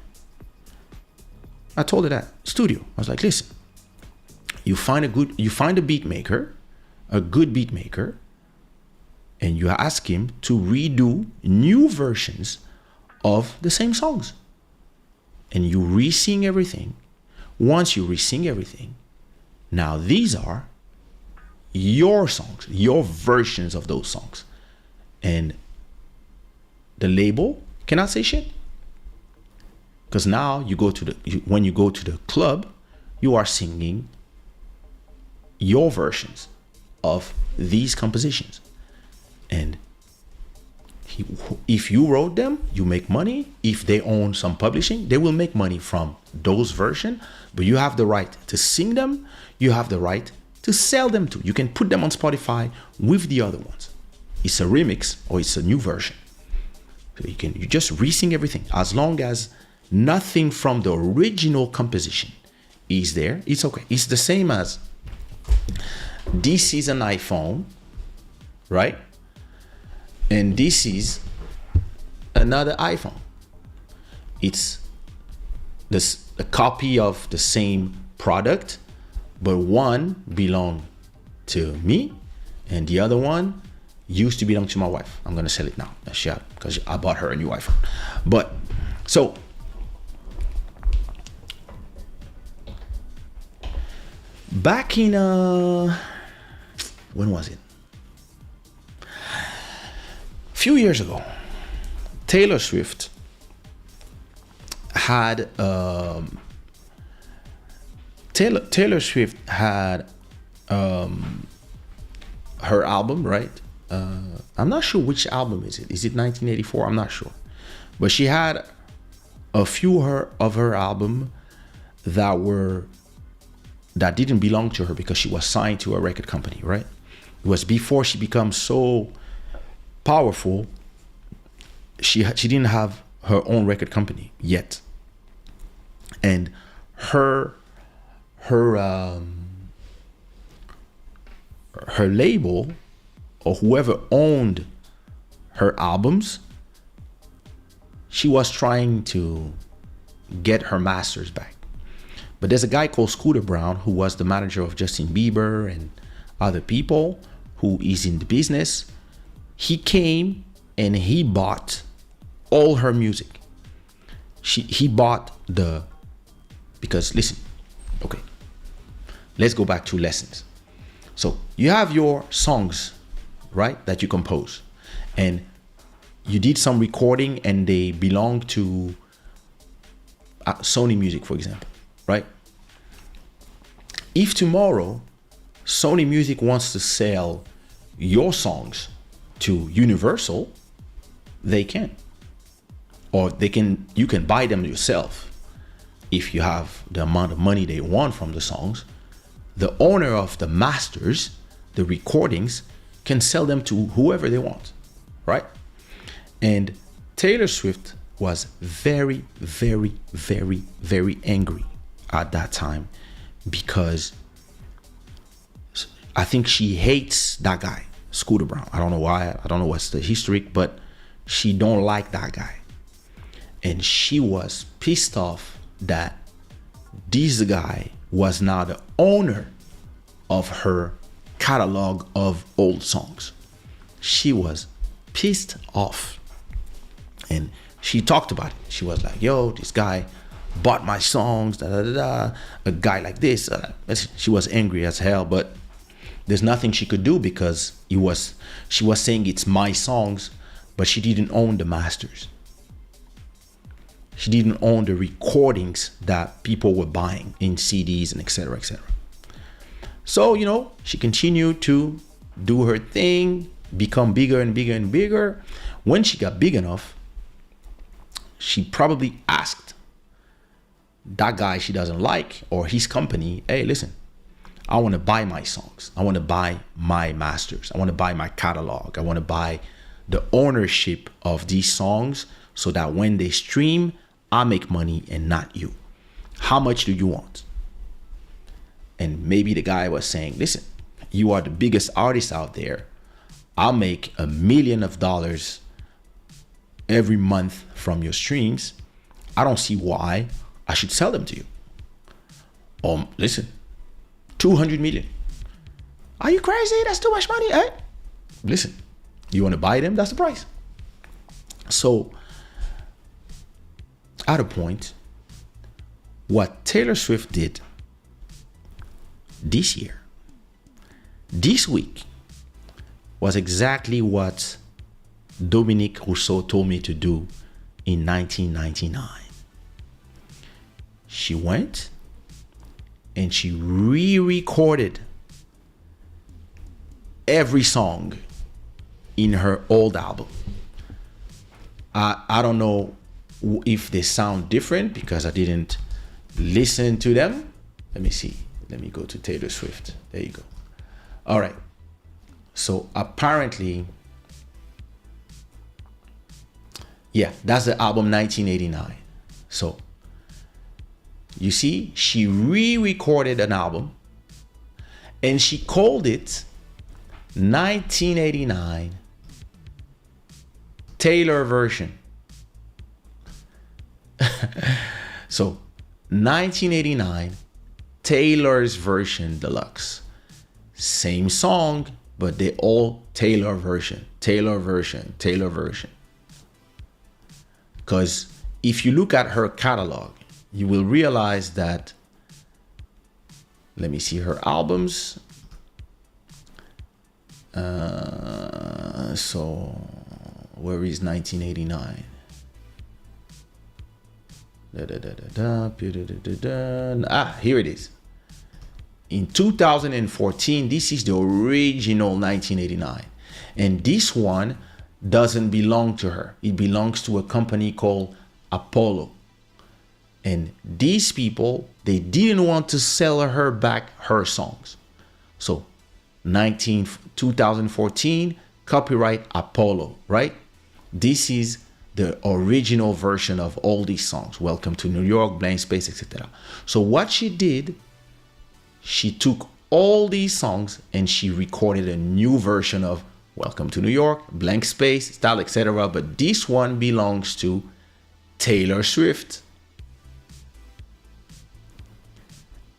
I told her that studio. I was like, listen, you find a beat maker, a good beat maker, and you ask him to redo new versions of the same songs. And you re-sing everything. Once you re-sing everything, now these are your songs, your versions of those songs. And the label cannot say shit. Because now when you go to the club, you are singing your versions of these compositions. And if you wrote them, you make money. If they own some publishing, they will make money from those versions. But you have the right to sing them. You have the right to sell them too. You can put them on Spotify with the other ones. It's a remix or it's a new version. So you just re-sing everything. As long as nothing from the original composition is there, it's okay. It's the same as this is an iPhone, right? And this is another iPhone. It's a copy of the same product, but one belonged to me and the other one used to belong to my wife. I'm gonna sell it now, Shada, because I bought her a new iPhone. But so back in when was it? A few years ago, Taylor Swift had Taylor Swift had her album, right? I'm not sure which album is it. Is it 1984? I'm not sure. But she had a few of her album that didn't belong to her because she was signed to a record company, right? It was before she became so powerful. She didn't have her own record company yet, and her label or whoever owned her albums, she was trying to get her masters back. But there's a guy called Scooter Brown who was the manager of Justin Bieber and other people who is in the business. He came and he bought all her music. He bought because listen, okay, let's go back to lessons. So you have your songs, right, that you compose, and you did some recording and they belong to Sony Music, for example, right? If tomorrow Sony Music wants to sell your songs to Universal, they can. Or you can buy them yourself if you have the amount of money they want from the songs. The owner of the masters, the recordings, can sell them to whoever they want, right? And Taylor Swift was very, very, very, very angry at that time because I think she hates that guy, Scooter Braun. I don't know why. I don't know what's the history, but she don't like that guy. And she was pissed off that this guy was now the owner of her catalog of old songs. She was pissed off. And she talked about it. She was like, yo, this guy bought my songs, da da da da. A guy like this. She was angry as hell, but there's nothing she could do because she was saying it's my songs, but she didn't own the masters. She didn't own the recordings that people were buying in CDs and etc. etc. So, she continued to do her thing, become bigger and bigger and bigger. When she got big enough, she probably asked that guy she doesn't like or his company, hey, listen, I want to buy my songs. I want to buy my masters. I want to buy my catalog. I want to buy the ownership of these songs so that when they stream, I make money and not you. How much do you want? And maybe the guy was saying, listen, you are the biggest artist out there. I'll make $1 million every month from your streams. I don't see why I should sell them to you. Listen, 200 million. Are you crazy? That's too much money, eh? Listen, you want to buy them? That's the price. So, at a point, what Taylor Swift did this week, was exactly what Dominique Rousseau told me to do in 1999. She went and she re-recorded every song in her old album. I don't know if they sound different because I didn't listen to them. Let me see. Let me go to Taylor Swift. There you go. All right. So apparently, yeah, that's the album 1989. So you see, she re-recorded an album and she called it 1989 Taylor version. So 1989 Taylor's version deluxe. Same song, but they all Taylor version. Because if you look at her catalog, you will realize that, let me see her albums. So where is 1989? Here it is. In 2014, this is the original 1989. And this one doesn't belong to her. It belongs to a company called Apollo. And these people, they didn't want to sell her back her songs. So 2014, copyright Apollo, right? This is the original version of all these songs. Welcome to New York, Blank Space, etc. So what she did, she took all these songs and she recorded a new version of Welcome to New York, Blank Space, Style, etc. But this one belongs to Taylor Swift.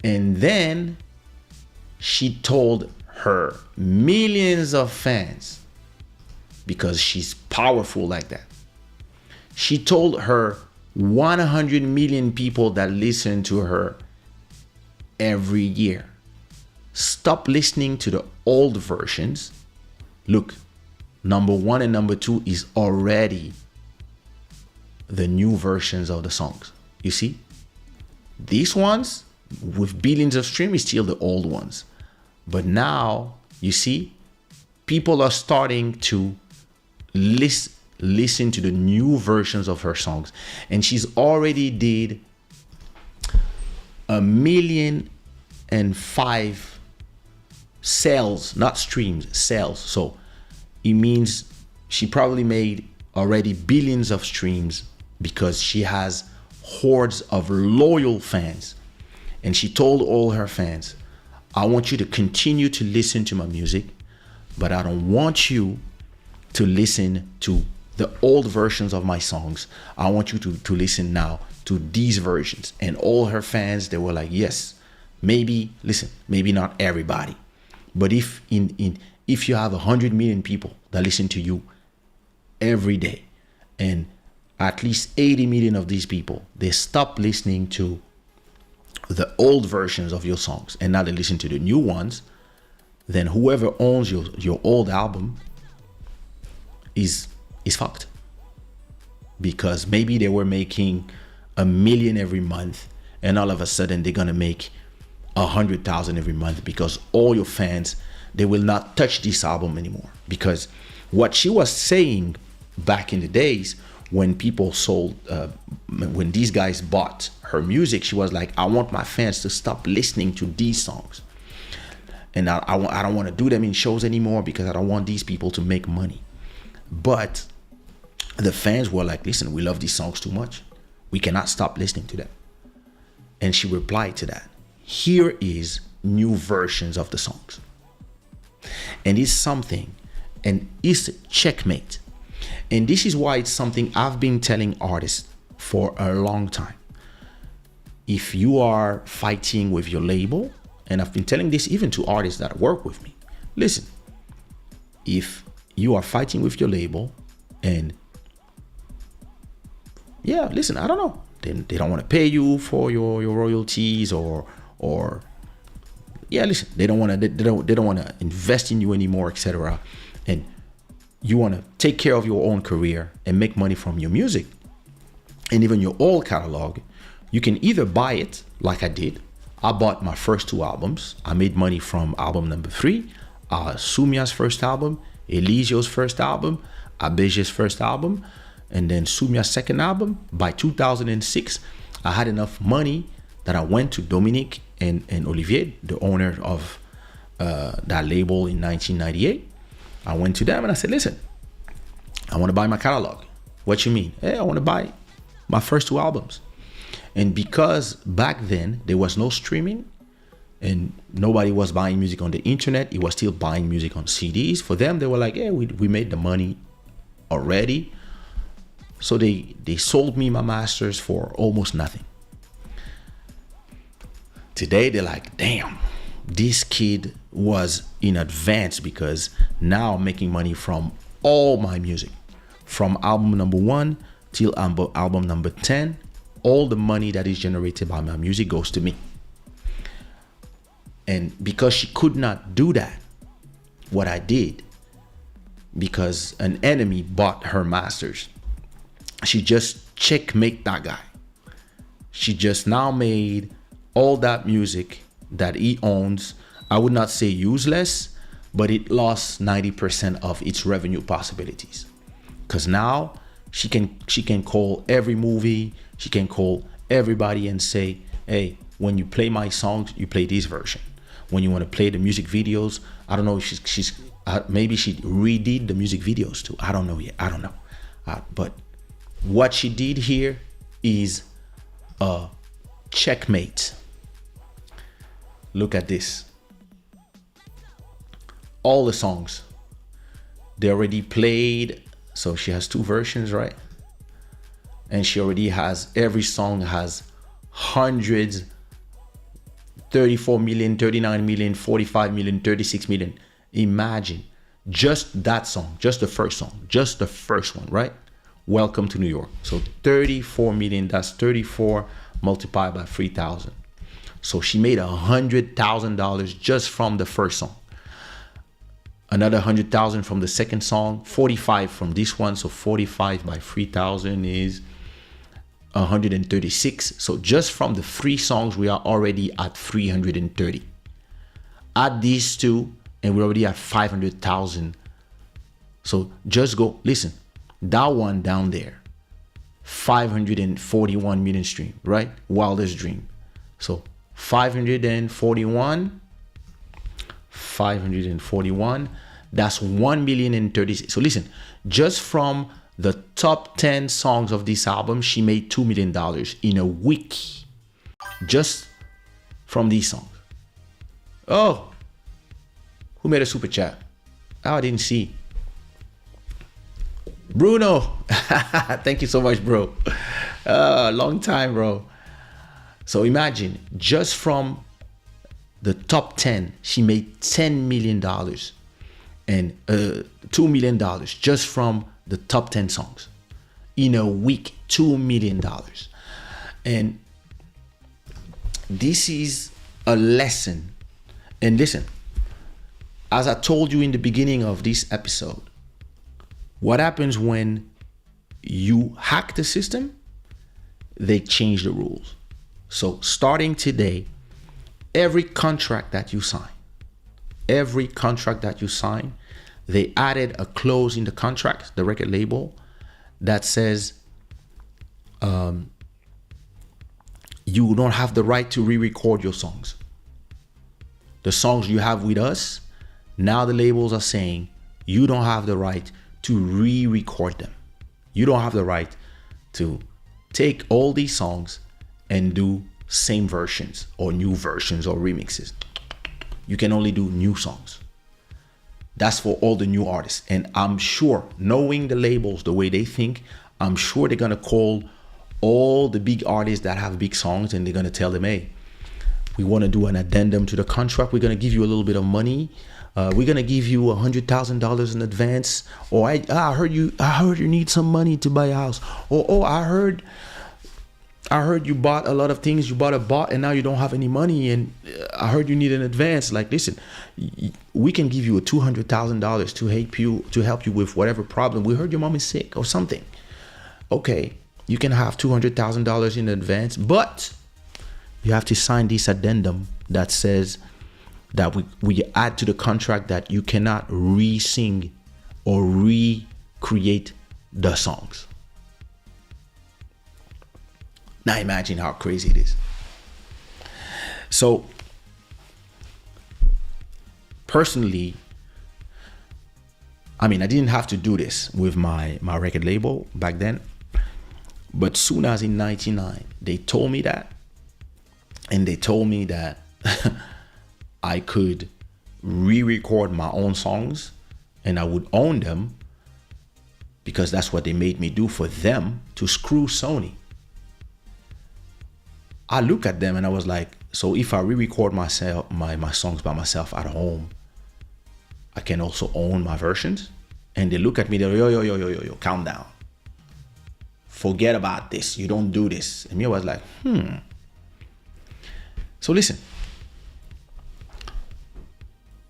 And then she told her millions of fans, because she's powerful like that, she told her 100 million people that listen to her every year, stop listening to the old versions. Look, number 1 and number 2 is already the new versions of the songs. You see? These ones with billions of streams is still the old ones. But now, you see, people are starting to listen to the new versions of her songs. And she's already did 1,000,005 sales, not streams, sales. So it means she probably made already billions of streams because she has hordes of loyal fans. And she told all her fans, I want you to continue to listen to my music, but I don't want you to listen to the old versions of my songs. I want you to listen now to these versions. And all her fans, they were like, yes, maybe, listen, maybe not everybody, but if you have 100 million people that listen to you every day, and at least 80 million of these people, they stop listening to the old versions of your songs and now they listen to the new ones, then whoever owns your old album is fucked. Because maybe they were making 1 million every month and all of a sudden they're gonna make 100,000 every month because all your fans, they will not touch this album anymore. Because what she was saying back in the days when people sold, when these guys bought her music, she was like, I want my fans to stop listening to these songs. And I don't want to do them in shows anymore because I don't want these people to make money. But the fans were like, listen, we love these songs too much. We cannot stop listening to them. And she replied to that. Here is new versions of the songs. And it's something, and it's checkmate. And this is why it's something I've been telling artists for a long time. If you are fighting with your label, and I've been telling this even to artists that work with me, listen, if you are fighting with your label and yeah, listen, I don't know, they don't want to pay you for your royalties or yeah, listen, they don't want to invest in you anymore, etc. And you want to take care of your own career and make money from your music and even your old catalog, you can either buy it like I did. I bought my first 2 albums. I made money from album number 3, Sumia's first album, Elisio's first album, Abeje's first album, and then Sumia's second album. By 2006, I had enough money that I went to Dominique and Olivier, the owner of that label in 1998. I went to them and I said, listen, I want to buy my catalog. What you mean? Hey, I want to buy my first 2 albums. And because back then there was no streaming and nobody was buying music on the internet, it was still buying music on CDs. For them, they were like, yeah, we made the money already. So they sold me my masters for almost nothing. Today, they're like, damn, this kid was in advance because now I'm making money from all my music. From album number 1 till album number 10, all the money that is generated by my music goes to me. And because she could not do that, what I did, because an enemy bought her masters, she just checkmate that guy. She just now made all that music that he owns, I would not say useless, but it lost 90% of its revenue possibilities. Because now she can call every movie, she can call everybody and say, hey, when you play my songs, you play this version. When you want to play the music videos, I don't know if she's maybe she redid the music videos too. I don't know yet. I don't know. But what she did here is a checkmate. Look at this. All the songs, they already played. So she has 2 versions, right? And she already has, every song has hundreds, 34 million, 39 million, 45 million, 36 million. Imagine just that song, just the first song, just the first one, right? Welcome to New York. So 34 million, that's 34 multiplied by 3,000. So she made $100,000 just from the first song. Another 100,000 from the second song, 45 from this one. So 45 by 3,000 is 136. So just from the 3 songs, we are already at 330. Add these two, and we're already at 500,000. So just go, listen, that one down there, 541 million stream, right? Wildest Dream. So 541, that's 1,036,000. So listen, just from the top 10 songs of this album, she made $2 million in a week. Just from these songs. Oh, who made a super chat? Oh, I didn't see. Bruno. Thank you so much, bro. Long time, bro. So imagine, just from the top 10, she made $10 million and $2 million just from the top 10 songs. In a week, $2 million. And this is a lesson. And listen, as I told you in the beginning of this episode, what happens when you hack the system? They change the rules. So starting today, every contract that you sign, they added a clause in the contract, the record label, that says you don't have the right to re-record your songs. The songs you have with us, now the labels are saying you don't have the right to re-record them. You don't have the right to take all these songs and do same versions or new versions or remixes. You can only do new songs. That's for all the new artists. And I'm sure, knowing the labels, the way they think, I'm sure they're gonna call all the big artists that have big songs and they're gonna tell them, hey, we wanna do an addendum to the contract. We're gonna give you a little bit of money. We're gonna give you $100,000 in advance. Or I heard you need some money to buy a house. Or I heard you bought a lot of things. You bought a bot and now you don't have any money. And I heard you need an advance. Like, listen, we can give you a $200,000 to help you with whatever problem. We heard your mom is sick or something. Okay, you can have $200,000 in advance, but you have to sign this addendum that says that we add to the contract that you cannot re-sing or recreate the songs. Now imagine how crazy it is. So personally, I mean, I didn't have to do this with my record label back then. But soon as in 99, they told me that. And they told me that I could re-record my own songs and I would own them, because that's what they made me do for them, to screw Sony. I look at them and I was like, so if I re-record myself, my songs by myself at home, I can also own my versions? And they look at me, they're yo, calm down. Forget about this. You don't do this. And me, I was like, So listen,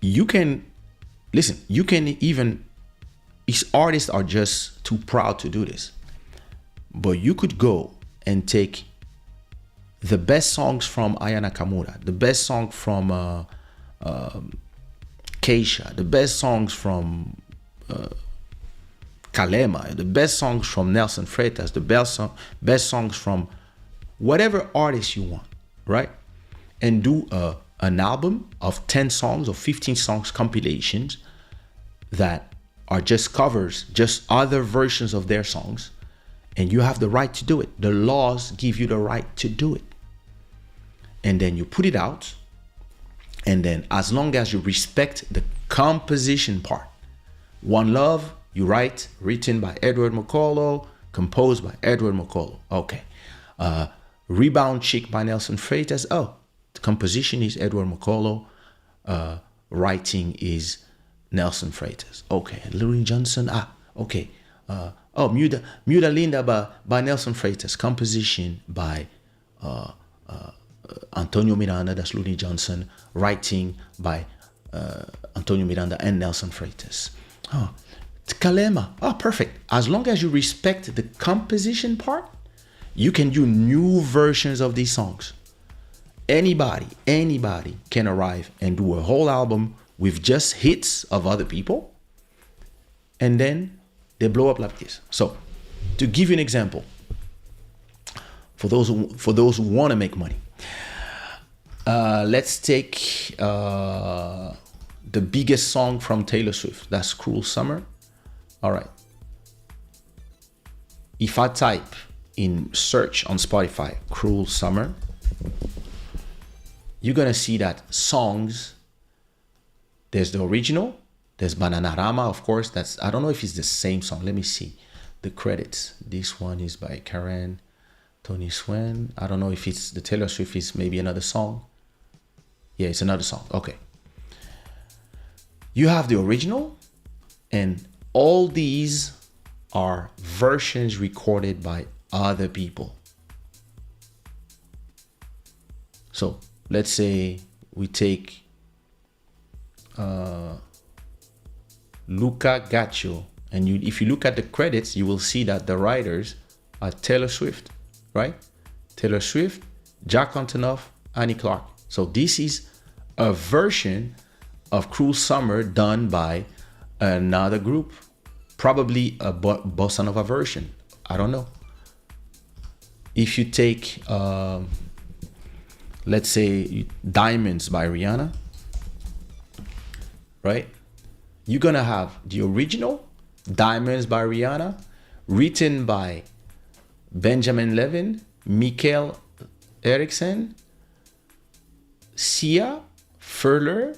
you can even, these artists are just too proud to do this. But you could go and take the best songs from Aya Nakamura, the best song from Kaysha, the best songs from Kalema, the best songs from Nelson Freitas, the best songs from whatever artist you want, right? And do an album of 10 songs or 15 songs compilations that are just covers, just other versions of their songs. And you have the right to do it. The laws give you the right to do it. And then you put it out. And then as long as you respect the composition part, One Love, you write, written by Edward McCullough, composed by Edward McCullough. Okay. Rebound Chick by Nelson Freitas. Oh, the composition is Edward McCullough. Writing is Nelson Freitas. Okay. Louis Johnson. Okay. Muda Linda by Nelson Freitas. Composition by Antonio Miranda. That's Louis Johnson. Writing by Antonio Miranda and Nelson Freitas. Kalema. Perfect. As long as you respect the composition part, You can do new versions of these songs. Anybody can arrive and do a whole album with just hits of other people, and then they blow up like this. So, to give you an example, for those who want to make money, let's take the biggest song from Taylor Swift. That's "Cruel Summer." All right. If I type in search on Spotify "Cruel Summer," you're gonna see that songs. There's the original. There's Bananarama, of course. I don't know if it's the same song. Let me see the credits. This one is by Karen, Tony Swen. I don't know if it's the Taylor Swift. Is maybe another song. Yeah, it's another song. Okay. You have the original, and all these are versions recorded by other people. So let's say we take Luca Gaccio, and if you look at the credits, you will see that the writers are Taylor Swift, right? Taylor Swift, Jack Antonoff, Annie Clark. So this is a version of "Cruel Summer" done by another group, probably a bossa nova version. I don't know. If you take, let's say, "Diamonds" by Rihanna, right? You're gonna have the original, "Diamonds" by Rihanna, written by Benjamin Levin, Mikael Eriksson, Sia Furler,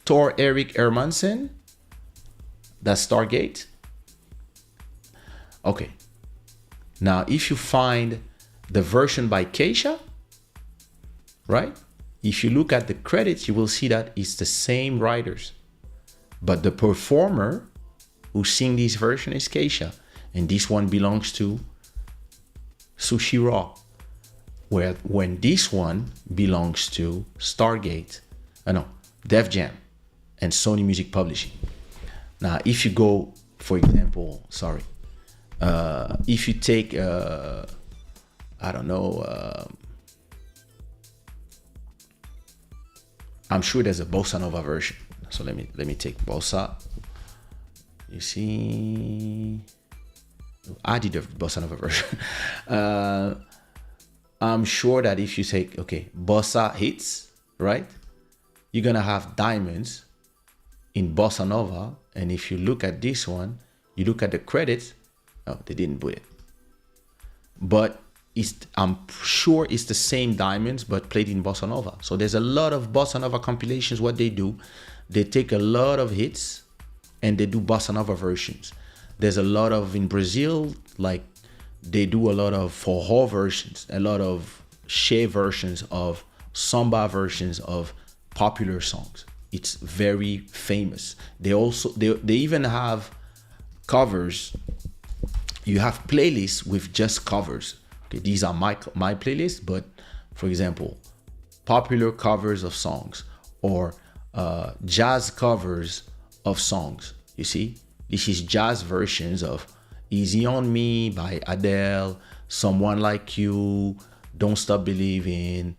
Tor Erik Hermansen. That's Stargate. Okay. Now, if you find the version by Kaysha, right? If you look at the credits, you will see that it's the same writers. But the performer who sing this version is Kaysha. And this one belongs to Sushi Raw. When this one belongs to Stargate. Def Jam and Sony Music Publishing. Now, if you go, for example, if you take, I'm sure there's a bossa nova version. So let me take bossa. You see, I did a bossa nova version. I'm sure that if you take, bossa hits, right? You're gonna have "Diamonds" in bossa nova, and if you look at this one, you look at the credits. Oh, they didn't put it, but I'm sure it's the same "Diamonds" but played in bossa nova. So there's a lot of bossa nova compilations. What they do, they take a lot of hits and they do bossa nova versions. There's a lot of, in Brazil, like they do a lot of forró versions, a lot of che versions of samba versions of popular songs. It's very famous. They even have covers. You have playlists with just covers. Okay, these are my playlists, but for example, popular covers of songs or jazz covers of songs. You see, this is jazz versions of "Easy on Me" by Adele, "Someone Like You," "Don't Stop Believing,"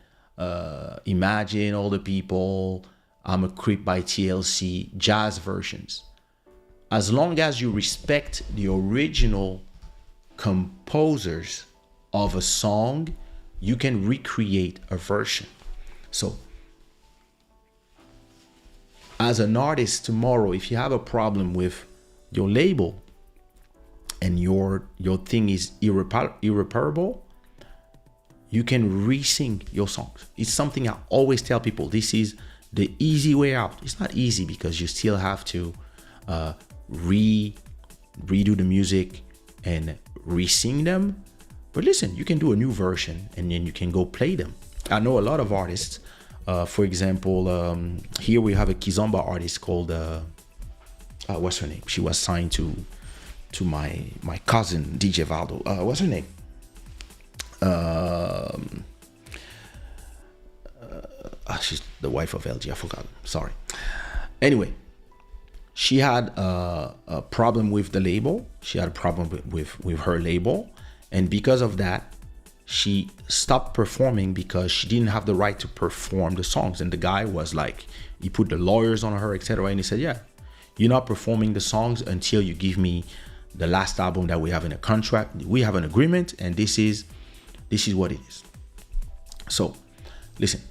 "Imagine All the People," "I'm a Creep" by TLC, jazz versions. As long as you respect the original composers of a song, you can recreate a version. So, as an artist tomorrow, if you have a problem with your label and your thing is irreparable, you can re-sing your songs. It's something I always tell people. This is the easy way out. It's not easy because you still have to redo the music and re-sing them. But listen, you can do a new version and then you can go play them. I know a lot of artists. For example, here we have a Kizomba artist called what's her name? She was signed to my cousin DJ Valdo. What's her name? She's the wife of LG. I forgot. Sorry. Anyway, she had a problem with the label. She had a problem with her label, And because of that, she stopped performing because she didn't have the right to perform the songs. And the guy was like, he put the lawyers on her, etc. And he said, yeah, you're not performing the songs until you give me the last album that we have in a contract. We have an agreement, and this is what it is. So listen,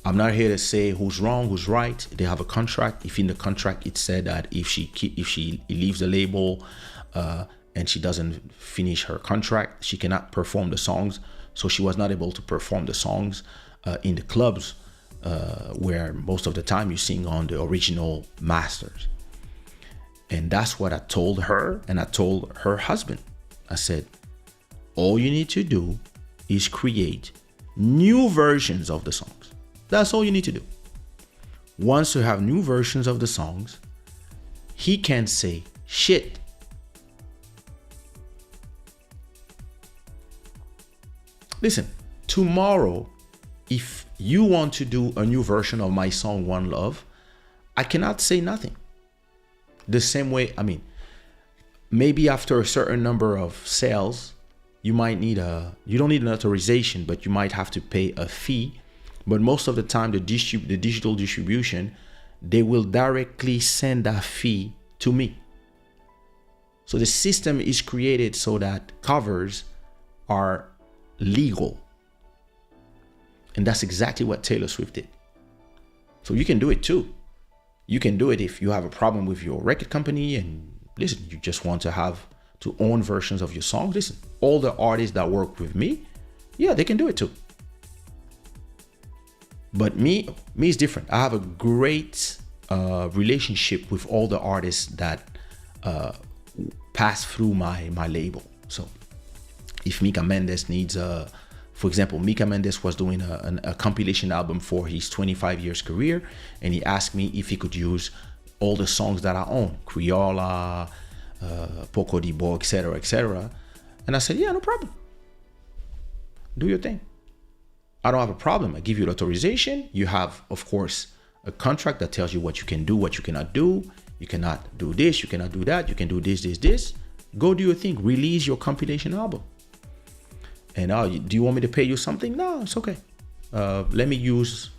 I'm not here to say who's wrong, who's right. They have a contract. If in the contract it said that if she leaves the label and she doesn't finish her contract, she cannot perform the songs. So she was not able to perform the songs in the clubs where most of the time you sing on the original masters. And that's what I told her, and I told her husband. I said, all you need to do is create new versions of the songs. That's all you need to do. Once you have new versions of the songs, he can say shit. Listen, tomorrow, if you want to do a new version of my song One Love, I cannot say nothing. The same way, I mean, maybe after a certain number of sales, you don't need an authorization, but you might have to pay a fee. But most of the time, the digital distribution, they will directly send that fee to me. So the system is created so that covers are legal. And that's exactly what Taylor Swift did. So you can do it too. You can do it if you have a problem with your record company and listen, you just want to own versions of your songs. Listen, all the artists that work with me, yeah, they can do it too. But me is different. I have a great relationship with all the artists that pass through my label. So if Mika Mendes needs for example, Mika Mendes was doing a compilation album for his 25 years career, and he asked me if he could use all the songs that I own, Criolla, Poco di Bo, etc., etc. And I said, yeah, no problem. Do your thing. I don't have a problem. I give you the authorization. You have, of course, a contract that tells you what you can do, what you cannot do. You cannot do this, you cannot do that. You can do this. Go do your thing. Release your compilation album. And do you want me to pay you something? No, it's okay. Let me use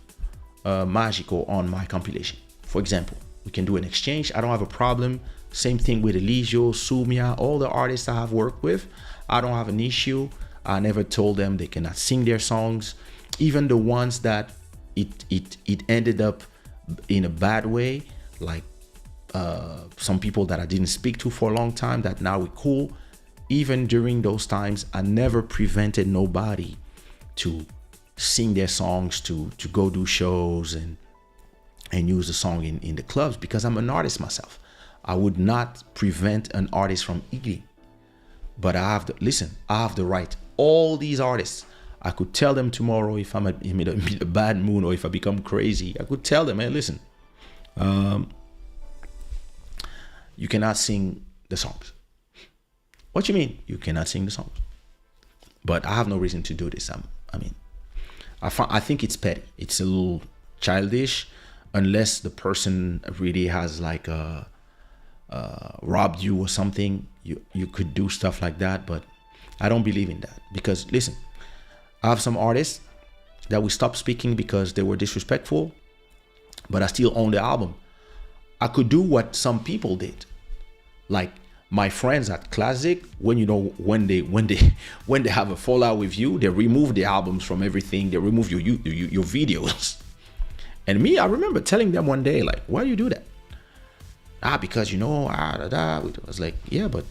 Magico on my compilation. For example, we can do an exchange. I don't have a problem. Same thing with Eligio, Sumia, all the artists I have worked with. I don't have an issue. I never told them they cannot sing their songs. Even the ones that it ended up in a bad way, like some people that I didn't speak to for a long time that now we're cool. Even during those times, I never prevented nobody to sing their songs, to go do shows and use the song in the clubs, because I'm an artist myself. I would not prevent an artist from eating. But I have the right. All these artists, I could tell them tomorrow if I'm in a bad mood or if I become crazy. I could tell them, hey, listen, you cannot sing the songs. What you mean? You cannot sing the songs? But I have no reason to do this. I think it's petty. It's a little childish, unless the person really has like robbed you or something. You could do stuff like that, but I don't believe in that. Because listen, I have some artists that we stopped speaking because they were disrespectful, but I still own the album. I could do what some people did, like my friends at Classic. When they have a fallout with you, they remove the albums from everything. They remove your videos. And me, I remember telling them one day, like, why do you do that? Because I was like, yeah, but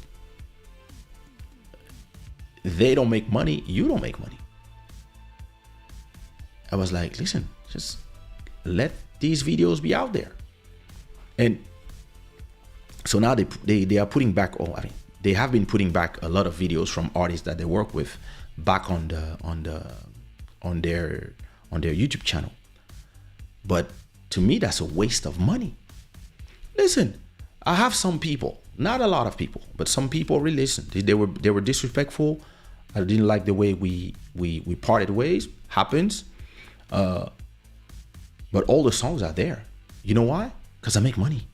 they don't make money. You don't make money. I was like, listen, just let these videos be out there. And so now they are putting back. They have been putting back a lot of videos from artists that they work with back on their YouTube channel. But to me, that's a waste of money. Listen, I have some people, not a lot of people, but some people really listen. They were disrespectful. I didn't like the way we parted ways. Happens. But all the songs are there. You know why? Because I make money.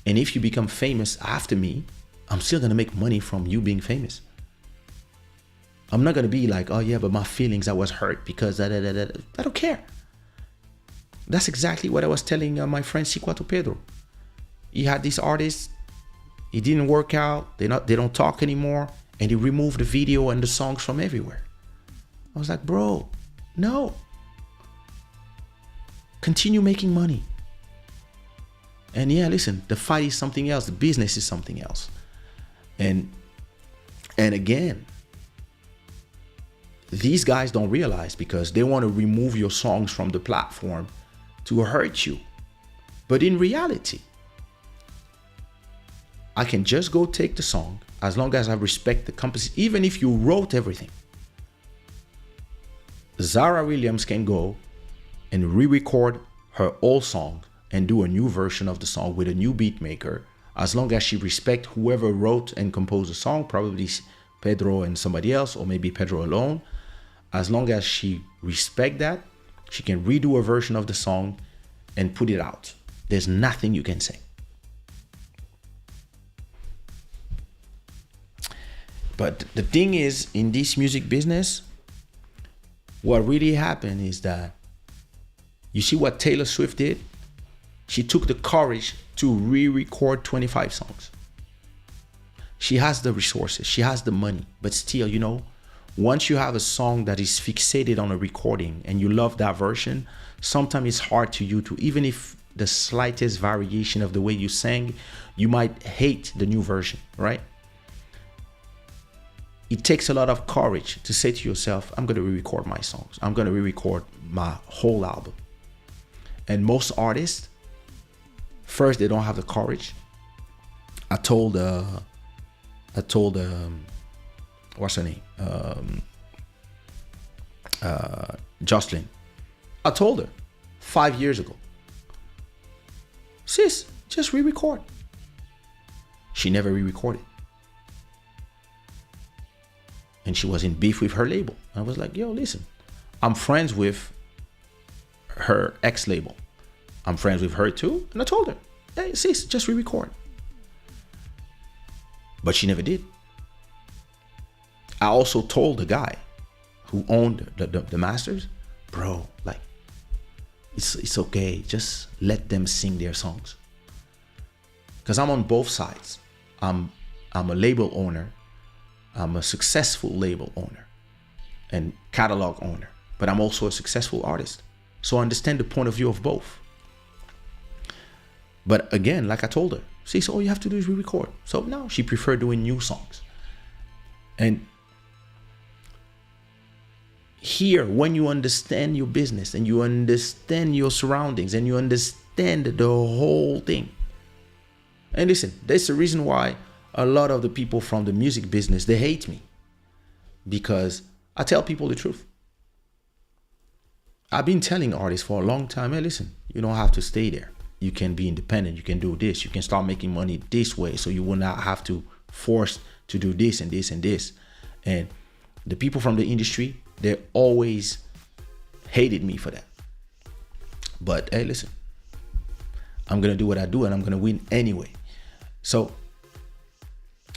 And if you become famous after me, I'm still gonna make money from you being famous. I'm not gonna be like, oh yeah, but my feelings, I was hurt because da, da, da, da. I don't care. That's exactly what I was telling my friend Siquato Pedro. He had this artist, it didn't work out, they don't talk anymore, and he removed the video and the songs from everywhere. I was like, bro, no. Continue making money. And yeah, listen, the fight is something else, the business is something else. And again, these guys don't realize, because they want to remove your songs from the platform to hurt you. But in reality, I can just go take the song, as long as I respect the composition. Even if you wrote everything, Zara Williams can go and re-record her old song and do a new version of the song with a new beat maker, as long as she respect whoever wrote and composed the song, probably Pedro and somebody else, or maybe Pedro alone. As long as she respect that, she can redo a version of the song and put it out. There's nothing you can say. But the thing is, in this music business, what really happened is that, you see what Taylor Swift did? She took the courage to re-record 25 songs. She has the resources, she has the money, but still, you know, once you have a song that is fixated on a recording and you love that version, sometimes it's hard to you to, even if the slightest variation of the way you sang, you might hate the new version, right? It takes a lot of courage to say to yourself, I'm going to re-record my songs. I'm going to re-record my whole album. And most artists, first, they don't have the courage. I told what's her name? Jocelyn. I told her 5 years ago, sis, just re-record. She never re-recorded. And she was in beef with her label. I was like, yo, listen, I'm friends with her ex-label. I'm friends with her too. And I told her, hey, sis, just re-record. But she never did. I also told the guy who owned the masters, bro, like, it's okay. Just let them sing their songs. Because I'm on both sides. I'm a label owner. I'm a successful label owner and catalog owner, but I'm also a successful artist. So I understand the point of view of both. But again, like I told her, see, so all you have to do is re-record. So now she preferred doing new songs. And here, when you understand your business and you understand your surroundings and you understand the whole thing. And listen, that's the reason why a lot of the people from the music business, they hate me, because I tell people the truth. I've been telling artists for a long time, hey, listen, you don't have to stay there. You can be independent. You can do this. You can start making money this way, so you will not have to force to do this and this and this. And the people from the industry, they always hated me for that. But hey, listen, I'm going to do what I do and I'm going to win anyway. So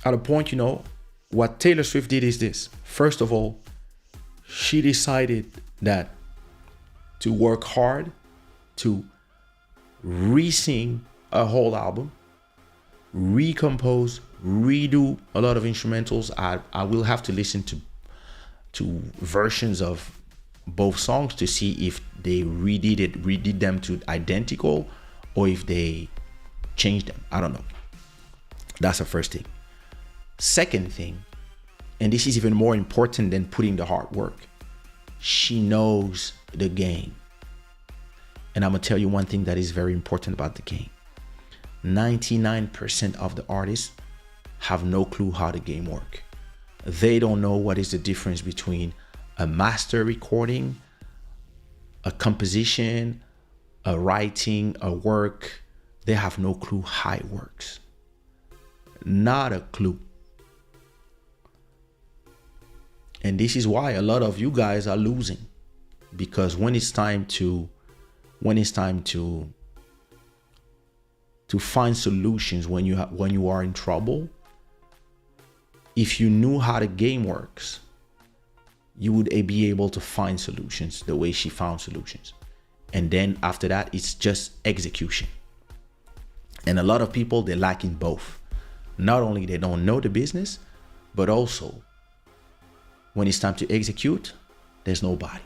at a point, you know, what Taylor Swift did is this. First of all, she decided that to work hard to re-sing a whole album, recompose, redo a lot of instrumentals. I will have to listen to versions of both songs to see if they redid them to identical, or if they changed them. I don't know. That's the first thing. Second thing, and this is even more important than putting the hard work, she knows the game. And I'm gonna tell you one thing that is very important about the game. 99% of the artists have no clue how the game works. They don't know what is the difference between a master recording, a composition, a writing, a work. They have no clue how it works. Not a clue. And this is why a lot of you guys are losing, because when it's time to find solutions, when you are in trouble, if you knew how the game works, you would be able to find solutions the way she found solutions. And then after that, it's just execution. And a lot of people, they're lacking both. Not only they don't know the business, but also when it's time to execute, there's nobody.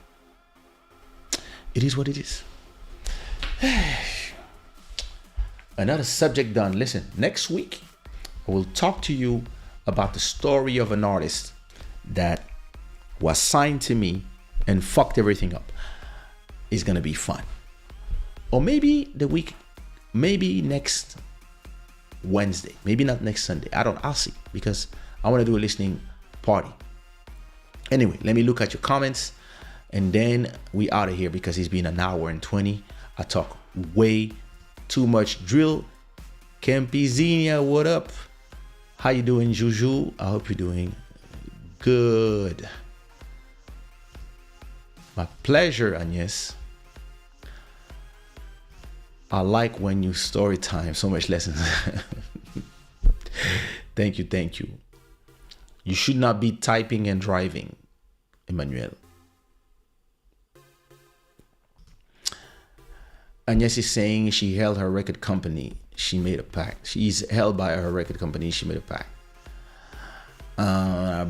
It is what it is. Another subject done. Listen, next week, I will talk to you about the story of an artist that was signed to me and fucked everything up. It's gonna be fun. Or maybe maybe next Wednesday, maybe not next Sunday. I'll see, because I want to do a listening party. Anyway, let me look at your comments and then we out of here, because it's been an hour and 20. I talk way too much. Drill Campizina, what up? How you doing, Juju? I hope you're doing good. My pleasure, Agnes. I like when you story time, so much lessons. Thank you. You should not be typing and driving, Emmanuel. Agnes is saying she held her record company. She made a pact. She's held by her record company. She made a pact.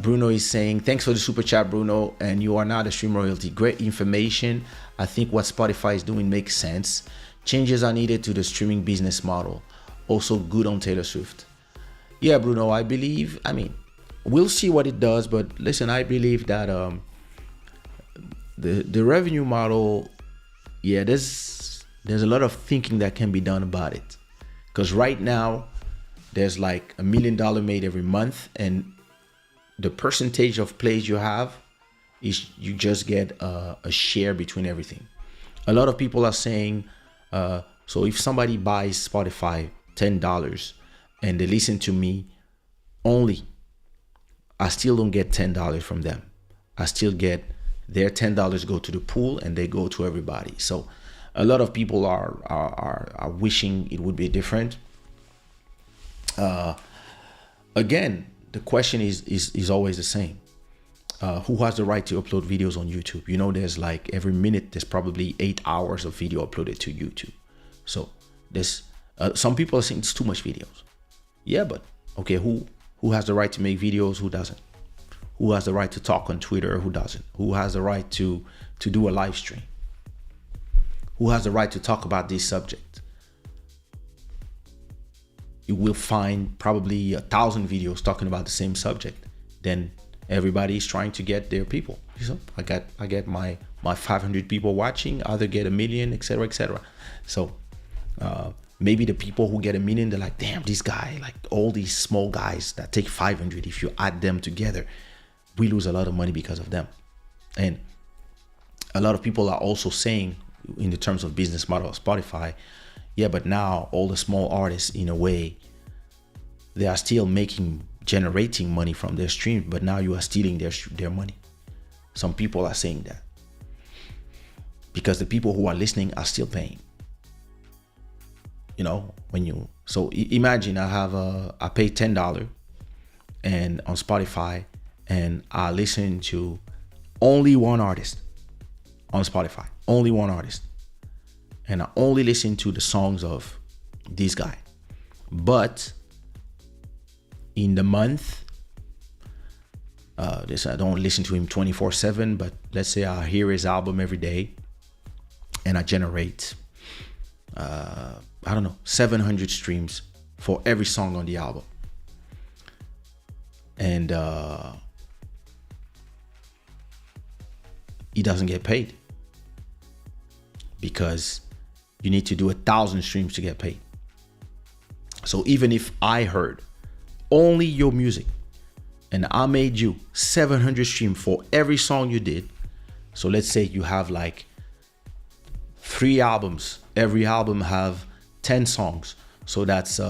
Bruno is saying, thanks for the super chat, Bruno. And you are not a stream royalty. Great information. I think what Spotify is doing makes sense. Changes are needed to the streaming business model. Also good on Taylor Swift. Yeah, Bruno, I believe, we'll see what it does. But listen, I believe that the revenue model, yeah, there's a lot of thinking that can be done about it. Because right now, there's like $1 million made every month, and the percentage of plays you have is you just get a share between everything. A lot of people are saying, so if somebody buys Spotify $10 and they listen to me only, I still don't get $10 from them. I still get their $10 go to the pool and they go to everybody. So a lot of people are wishing it would be different. Again, the question is always the same. Who has the right to upload videos on YouTube? You know, there's like every minute, there's probably 8 hours of video uploaded to YouTube. So there's some people are saying it's too much videos. Yeah, but okay, who has the right to make videos? Who doesn't? Who has the right to talk on Twitter? Who doesn't? Who has the right to do a live stream? Who has the right to talk about this subject? You will find probably 1,000 videos talking about the same subject. Then everybody's trying to get their people. So I get my 500 people watching, other get 1 million, etc., etc. So maybe the people who get 1 million, they're like, damn, this guy, like all these small guys that take 500, if you add them together, we lose a lot of money because of them. And a lot of people are also saying, in the terms of business model of Spotify, yeah, but now all the small artists, in a way, they are still generating money from their stream, but now you are stealing their money. Some people are saying that because the people who are listening are still paying. You know, so imagine I pay $10 and on Spotify, and I listen to only one artist on Spotify, only one artist, and I only listen to the songs of this guy. But in the month, I don't listen to him 24/7, but let's say I hear his album every day, and I generate 700 streams for every song on the album. And he doesn't get paid, because you need to do 1,000 streams to get paid. So even if I heard only your music and I made you 700 streams for every song you did, so let's say you have like 3 albums, every album have 10 songs, so that's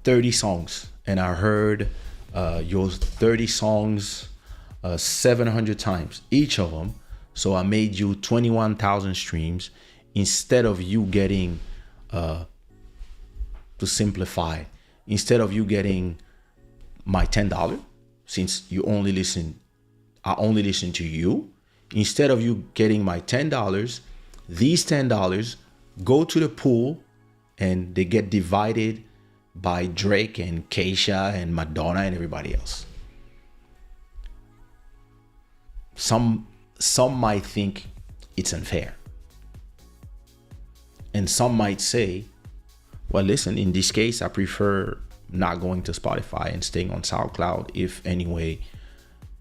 30 songs, and I heard your 30 songs 700 times each of them, so I made you 21,000 streams. Instead of you getting, to simplify, instead of you getting my $10, since you only listen I only listen to you. Instead of you getting my $10, these $10 go to the pool and they get divided by Drake and Kaysha and Madonna and everybody else. Some might think it's unfair. And some might say, well, listen, in this case, I prefer not going to Spotify and staying on SoundCloud. If anyway,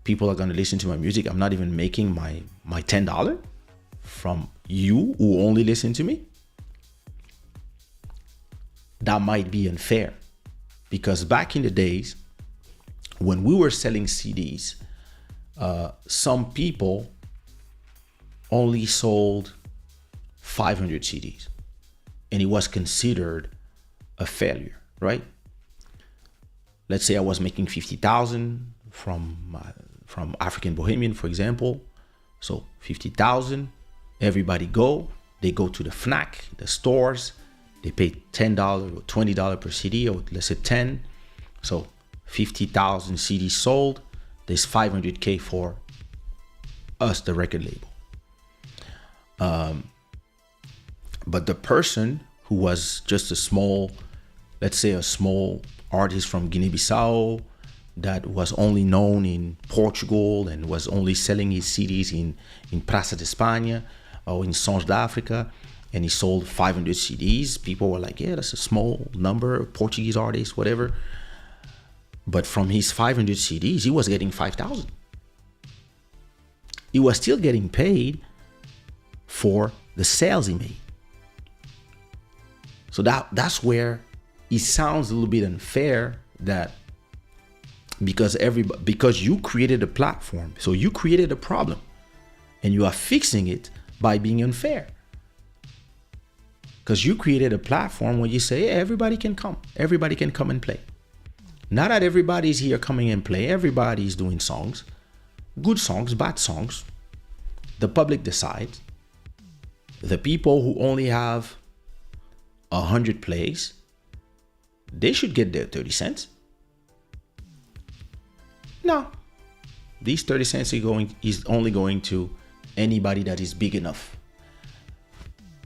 people are going to listen to my music, I'm not even making my $10 from you who only listen to me. That might be unfair, because back in the days when we were selling CDs, some people only sold 500 CDs and it was considered a failure, right? Let's say I was making 50,000 from African Bohemian, for example. So 50,000, everybody they go to the FNAC, the stores, they pay $10 or $20 per CD, or let's say 10. So 50,000 CDs sold. There's 500K for us, the record label. But the person who was just a small, let's say a small artist from Guinea-Bissau that was only known in Portugal and was only selling his CDs in Praça de Espanha or in Sons da Africa, and he sold 500 CDs. People were like, yeah, that's a small number, Portuguese artist, whatever. But from his 500 CDs, he was getting 5,000. He was still getting paid for the sales he made. So that's where it sounds a little bit unfair, that because you created a platform, so you created a problem, and you are fixing it by being unfair. Because you created a platform where you say, hey, everybody can come and play. Not that everybody's here coming and play. Everybody's doing songs, good songs, bad songs. The public decides. The people who only have 100 plays, they should get their 30 cents. No, these 30 cents is only going to anybody that is big enough.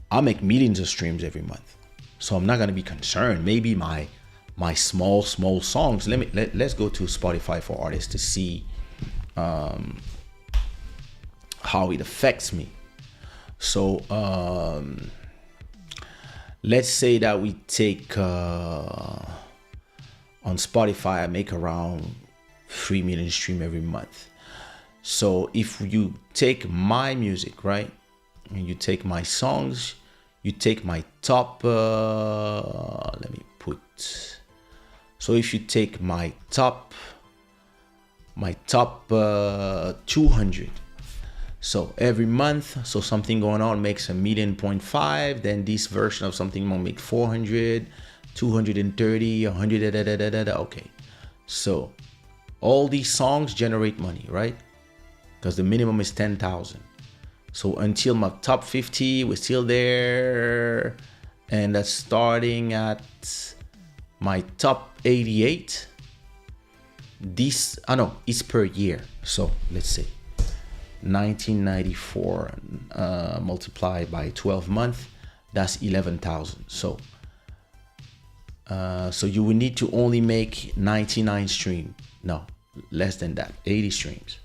I make millions of streams every month, so I'm not going to be concerned. Maybe my small songs. Let's go to Spotify for artists to see how it affects me. So let's say that we take on Spotify, I make around 3 million streams every month. So if you take my music, right, and you take my songs, you take my top, so if you take my top 200, so every month, so something going on makes 1.5 million, then this version of something will make 400, 230, 100, okay. So all these songs generate money, right? Because the minimum is 10,000. So until my top 50, we're still there. And that's starting at my top 88. It's per year. So let's say 1994 multiplied by 12 months, that's 11,000. So you will need to only make 99 streams. No, less than that, 80 streams.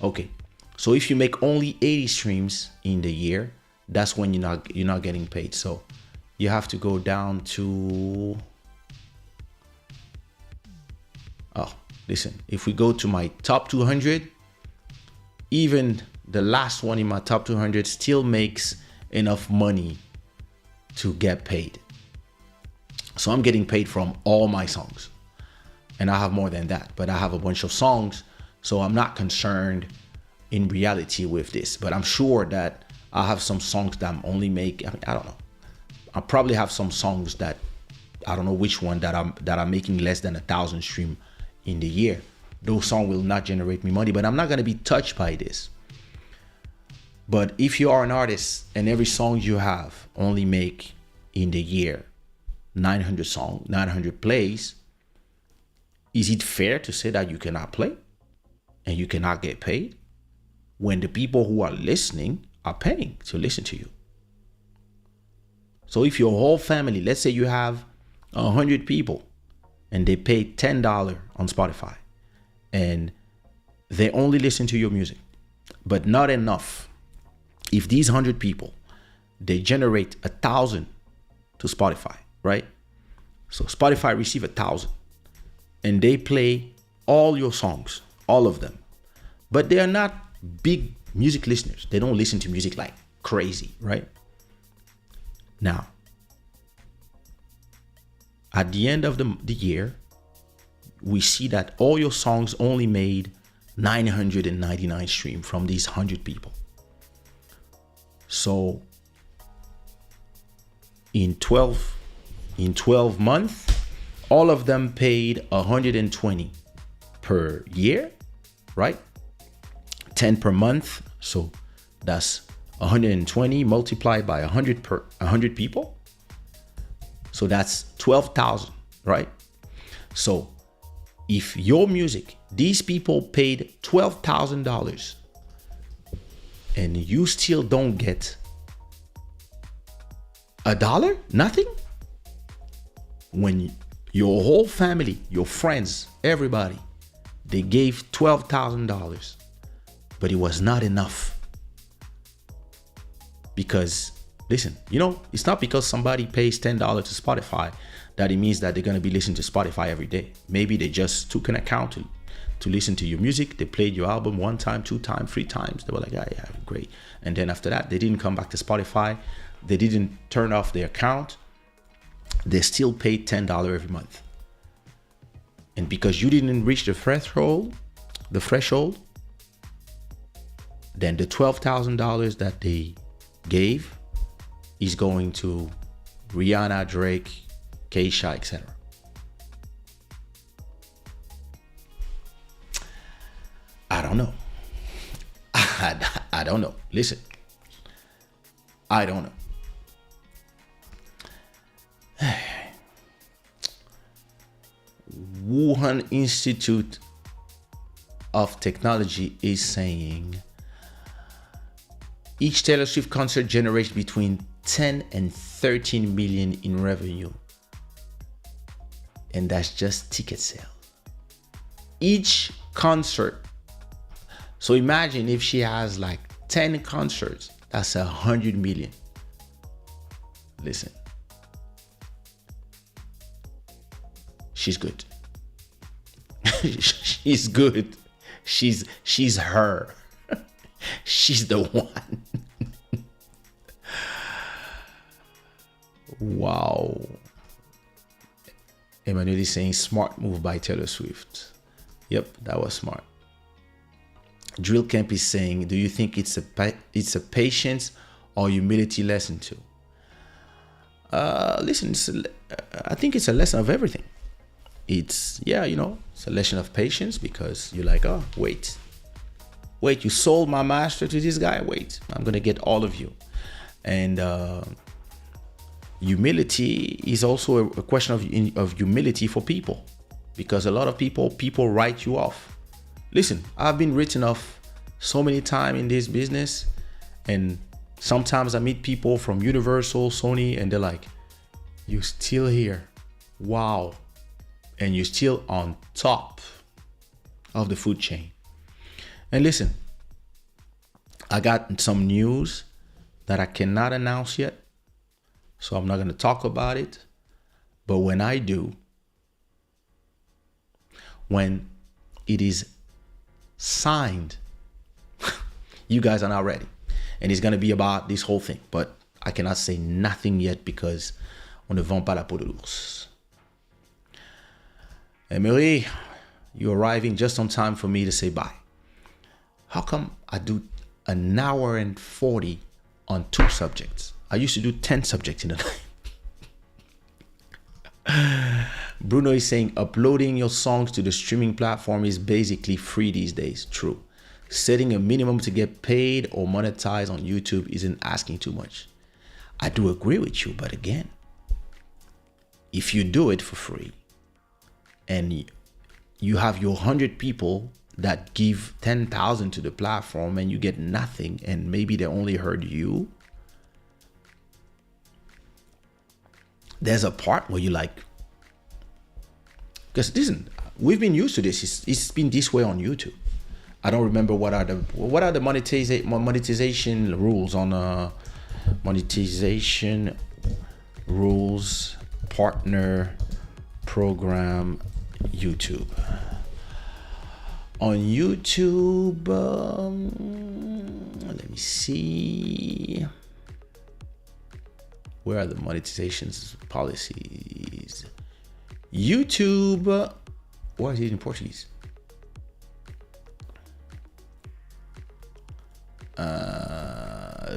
Okay, so if you make only 80 streams in the year, that's when you're not getting paid. So you have to go down to, listen, if we go to my top 200, even the last one in my top 200 still makes enough money to get paid. So I'm getting paid from all my songs, and I have more than that, but I have a bunch of songs, so I'm not concerned in reality with this. But I'm sure that I have some songs that I'm only I don't know. I probably have some songs that I don't know which one that I'm making less than 1,000 streams in the year. Those songs will not generate me money, but I'm not going to be touched by this. But if you are an artist and every song you have only make in the year 900 plays, is it fair to say that you cannot play and you cannot get paid? when the people who are listening are paying to listen to you. So if your whole family, let's say you have 100 people and they pay $10 on Spotify and they only listen to your music, but not enough. If these 100 people, they generate 1,000 to Spotify, right? So Spotify receive 1,000 and they play all your songs, all of them. But they are not big music listeners. They don't listen to music like crazy, right? Now, at the end of the year, we see that all your songs only made 999 streams from these 100 people. So in 12 months, all of them paid 120 per year, right? 10 per month. So that's 120 multiplied by 100 people. So that's 12,000, right? So if your music, these people paid $12,000 and you still don't get $1, nothing, when your whole family, your friends, everybody, they gave $12,000, but it was not enough. Because listen, it's not because somebody pays $10 to Spotify that it means that they're going to be listening to Spotify every day. Maybe they just took an account to listen to your music. They played your album 1 time, 2 times, 3 times. They were like, yeah, great. And then after that, they didn't come back to Spotify. They didn't turn off their account. They still paid $10 every month. And because you didn't reach the threshold, then the $12,000 that they gave is going to Rihanna, Drake, Kaysha, etc. I don't know. I don't know. Listen, I don't know. Wuhan Institute of Technology is saying each Taylor Swift concert generates between 10 and 13 million in revenue. And that's just ticket sale. Each concert. So imagine if she has like 10 concerts, that's 100 million. Listen. She's good. She's good. She's her. She's the one. Wow. Emmanuel is saying smart move by Taylor Swift. Yep, that was smart. Drill Camp is saying, do you think it's a patience or humility lesson too? Listen, I think it's a lesson of everything. It's a lesson of patience because you're like, oh, wait, you sold my master to this guy. Wait, I'm going to get all of you. And humility is also a question of humility for people, because a lot of people write you off. Listen, I've been written off so many times in this business, and sometimes I meet people from Universal, Sony, and they're like, you're still here. Wow. And you're still on top of the food chain. And listen, I got some news that I cannot announce yet, so I'm not going to talk about it. But when I do, when it is signed, you guys are not ready. And it's going to be about this whole thing. But I cannot say nothing yet because on ne vend pas la peau de l'ours. Emery, you're arriving just on time for me to say bye. How come I do an hour and 40 on 2 subjects? I used to do 10 subjects in a night. Bruno is saying uploading your songs to the streaming platform is basically free these days. True. Setting a minimum to get paid or monetize on YouTube isn't asking too much. I do agree with you, but again, if you do it for free and you have your 100 people that give 10,000 to the platform and you get nothing, and maybe they only heard you, there's a part where you like, because listen, we've been used to this. It's been this way on YouTube. I don't remember what are the monetization rules on monetization rules partner program YouTube. On YouTube, let me see. Where are the monetizations policies? YouTube. Why is it in Portuguese?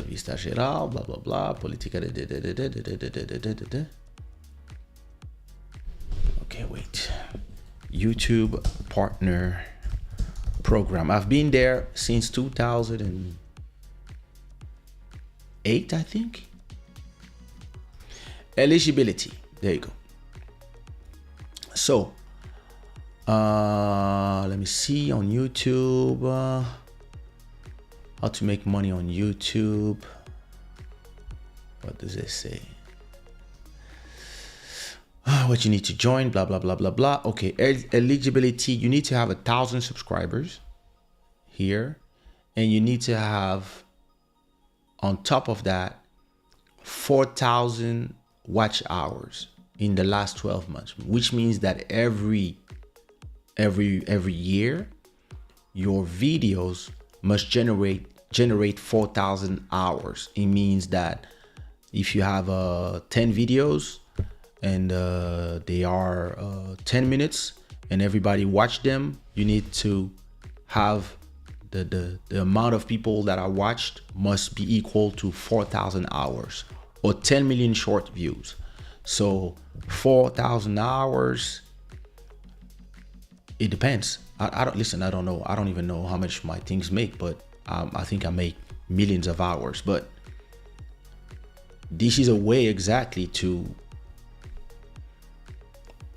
Vista geral, blah blah blah. Política. Okay, wait. YouTube partner program. I've been there since 2008, I think. Eligibility. There you go. So, let me see on YouTube. How to make money on YouTube. What does it say? What you need to join, blah, blah, blah, blah, blah. Okay, eligibility. You need to have 1,000 subscribers here. And you need to have, on top of that, 4,000 watch hours in the last 12 months, which means that every year, your videos must generate 4,000 hours. It means that if you have 10 videos and they are 10 minutes and everybody watch them, you need to have the amount of people that are watched must be equal to 4,000 hours or 10 million short views. So 4,000 hours, it depends. I don't know. I don't even know how much my things make, but I think I make millions of hours. But this is a way exactly to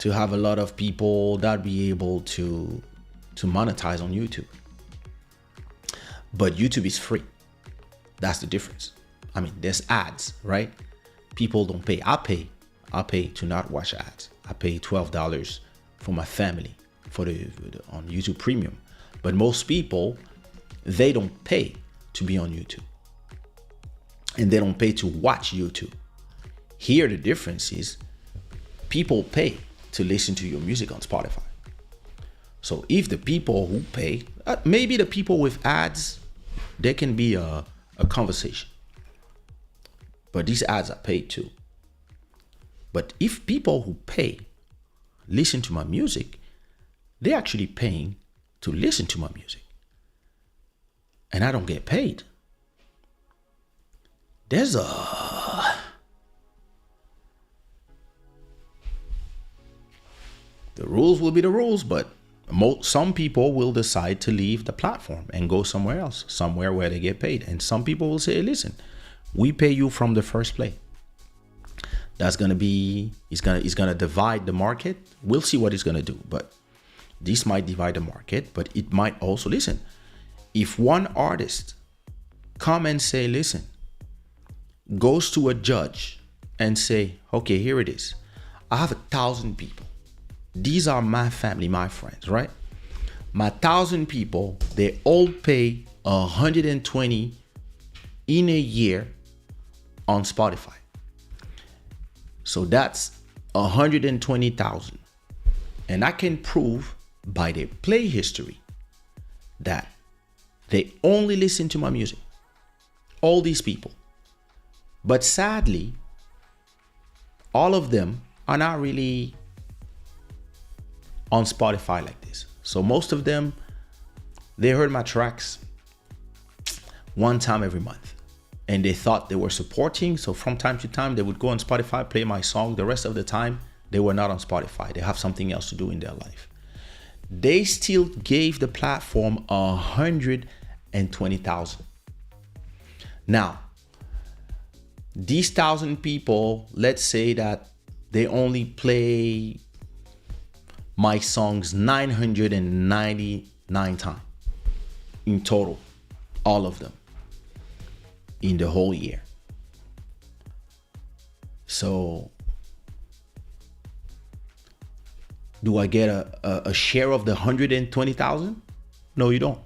have a lot of people that be able to monetize on YouTube. But YouTube is free. That's the difference. I mean, there's ads, right? People don't pay. I pay to not watch ads. I pay $12 for my family on YouTube Premium. But most people, they don't pay to be on YouTube. And they don't pay to watch YouTube. Here the difference is people pay to listen to your music on Spotify. So if the people who pay, maybe the people with ads, there can be a conversation. But these ads are paid too. But if people who pay listen to my music, they're actually paying to listen to my music. And I don't get paid. The rules will be the rules, but some people will decide to leave the platform and go somewhere else, somewhere where they get paid. And some people will say, listen, we pay you from the first play. That's going to be, it's going to divide the market. We'll see what it's going to do, but this might divide the market, but it might also, listen, if one artist come and say, listen, goes to a judge and say, okay, here it is. I have 1,000 people. These are my family, my friends, right? My 1,000 people, they all pay 120 in a year on Spotify. So that's 120,000. And I can prove by their play history that they only listen to my music. All these people. But sadly, all of them are not really on Spotify like this. So most of them, they heard my tracks one time every month. And they thought they were supporting. So from time to time, they would go on Spotify, play my song. The rest of the time, they were not on Spotify. They have something else to do in their life. They still gave the platform 120,000. Now, these 1,000 people, let's say that they only play my songs 999 9 times in total, all of them in the whole year. So do I get a share of the 120,000? No, you don't.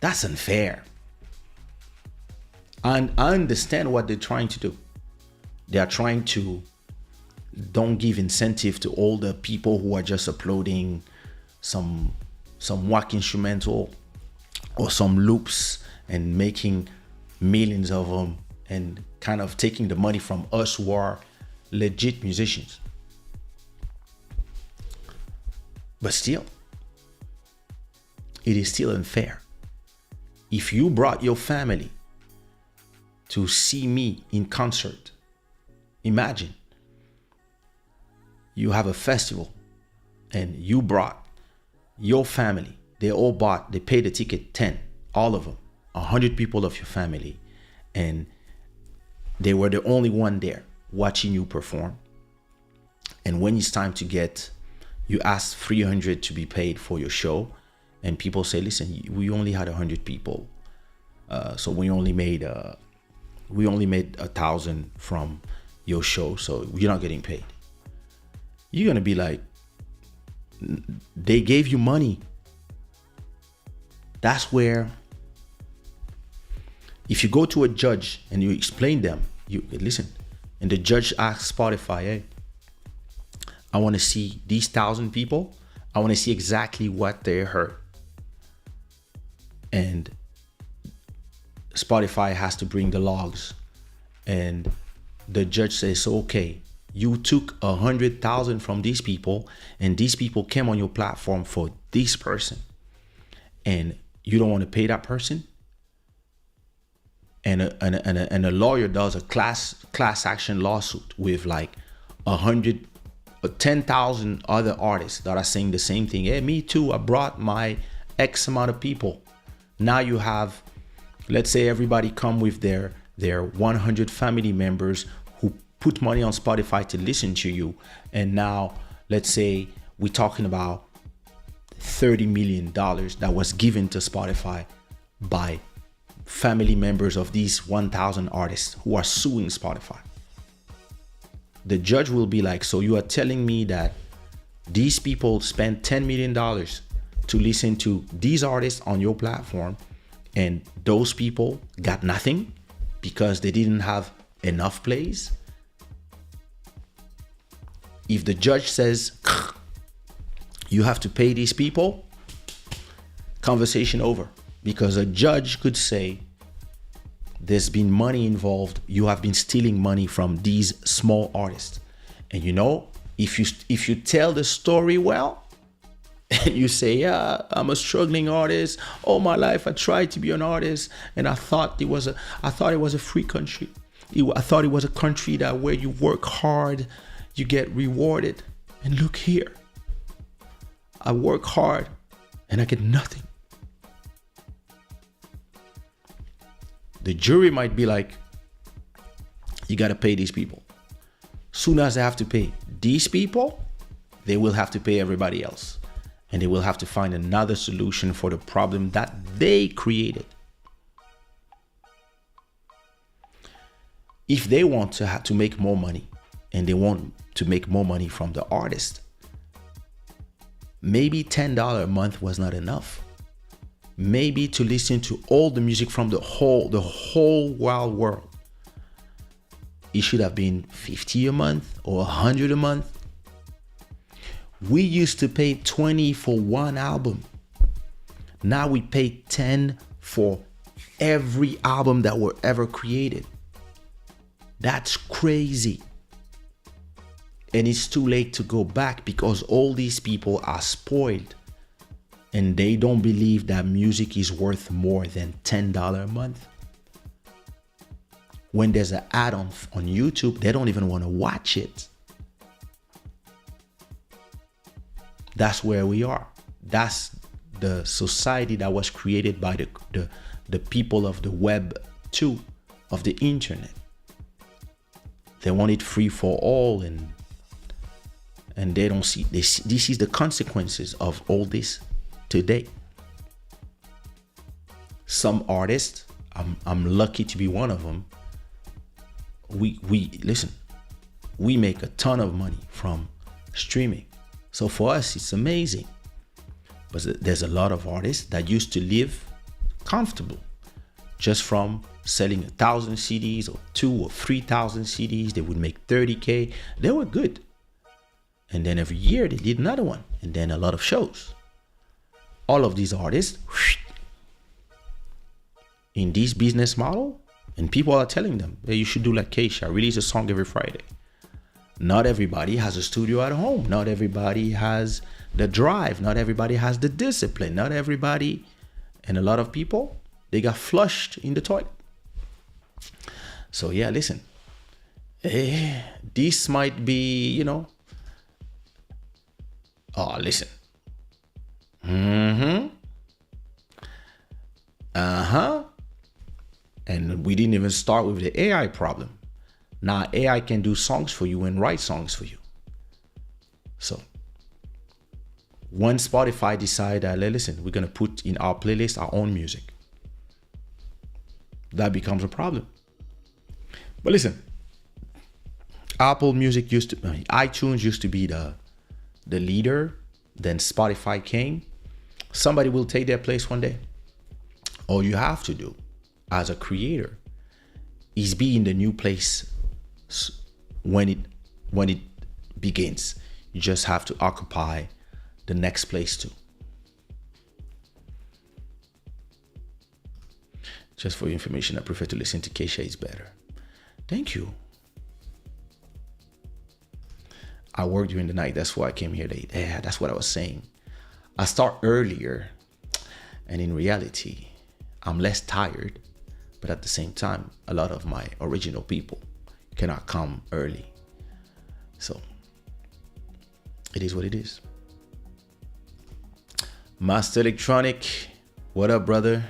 That's unfair. And I understand what they're trying to do. They are trying to don't give incentive to all the people who are just uploading some whack instrumental or some loops and making millions of them and kind of taking the money from us who are legit musicians. But still, it is still unfair. If you brought your family to see me in concert, imagine you have a festival and you brought your family. They all bought, they paid the ticket 10, all of them, 100 people of your family. And they were the only one there watching you perform. And when it's time to you ask 300 to be paid for your show. And people say, listen, we only had 100 people. So we only made 1,000 from your show. So you're not getting paid. You're going to be like, they gave you money. That's where, if you go to a judge and you explain them, you listen, and the judge asks Spotify, hey, I want to see these 1,000 people. I want to see exactly what they heard. And Spotify has to bring the logs. And the judge says, okay, you took 100,000 from these people, and these people came on your platform for this person, and you don't want to pay that person. And a lawyer does a class action lawsuit with like 10,000 other artists that are saying the same thing. Hey, me too. I brought my X amount of people. Now you have, let's say everybody come with their 100 family members who put money on Spotify to listen to you. And now let's say we're talking about $30 million that was given to Spotify by family members of these 1,000 artists who are suing Spotify. The judge will be like, so you are telling me that these people spent $10 million to listen to these artists on your platform, and those people got nothing because they didn't have enough plays? If the judge says you have to pay these people, conversation over. Because a judge could say there's been money involved. You have been stealing money from these small artists. And you know, if you tell the story well, and you say, yeah, I'm a struggling artist. All my life I tried to be an artist, and I thought it was a free country. I thought it was a country that where you work hard, you get rewarded. And look here, I work hard and I get nothing. The jury might be like, you got to pay these people. Soon as they have to pay these people, they will have to pay everybody else. And they will have to find another solution for the problem that they created. If they want to have to make more money, and they want to make more money from the artist, maybe $10 a month was not enough. Maybe to listen to all the music from the whole wild world, it should have been $50 a month or $100 a month. We used to pay $20 for one album. Now we pay $10 for every album that were ever created. That's crazy. And it's too late to go back because all these people are spoiled. And they don't believe that music is worth more than $10 a month. When there's an ad on YouTube, they don't even want to watch it. That's where we are. That's the society that was created by the people of the web 2, of the internet. They want it free for all, and they don't see this. This is the consequences of all this. today. Some artists, I'm lucky to be one of them. We listen, we make a ton of money from streaming. So for us, it's amazing. But there's a lot of artists that used to live comfortable just from selling 1,000 CDs or 2,000 or 3,000 CDs. They would make 30K. They were good. And then every year they did another one, and then a lot of shows. All of these artists in this business model, and people are telling them, hey, you should do like Kaysha, release a song every Friday. Not everybody has a studio at home. Not everybody has the drive. Not everybody has the discipline. Not everybody, and a lot of people, they got flushed in the toilet. So yeah, listen, this might be, oh, listen. And we didn't even start with the AI problem. Now AI can do songs for you and write songs for you. So when Spotify decide that, listen, we're gonna put in our playlist our own music, that becomes a problem. But listen, iTunes used to be the leader. Then Spotify came. Somebody will take their place one day. All you have to do as a creator is be in the new place when it begins. You just have to occupy the next place too. Just for your information, I prefer to listen to Kaysha is better. Thank you. I work during the night. That's why I came here late. Yeah, that's what I was saying. I start earlier, and in reality, I'm less tired. But at the same time, a lot of my original people cannot come early. So it is what it is. Master Electronic, what up, brother?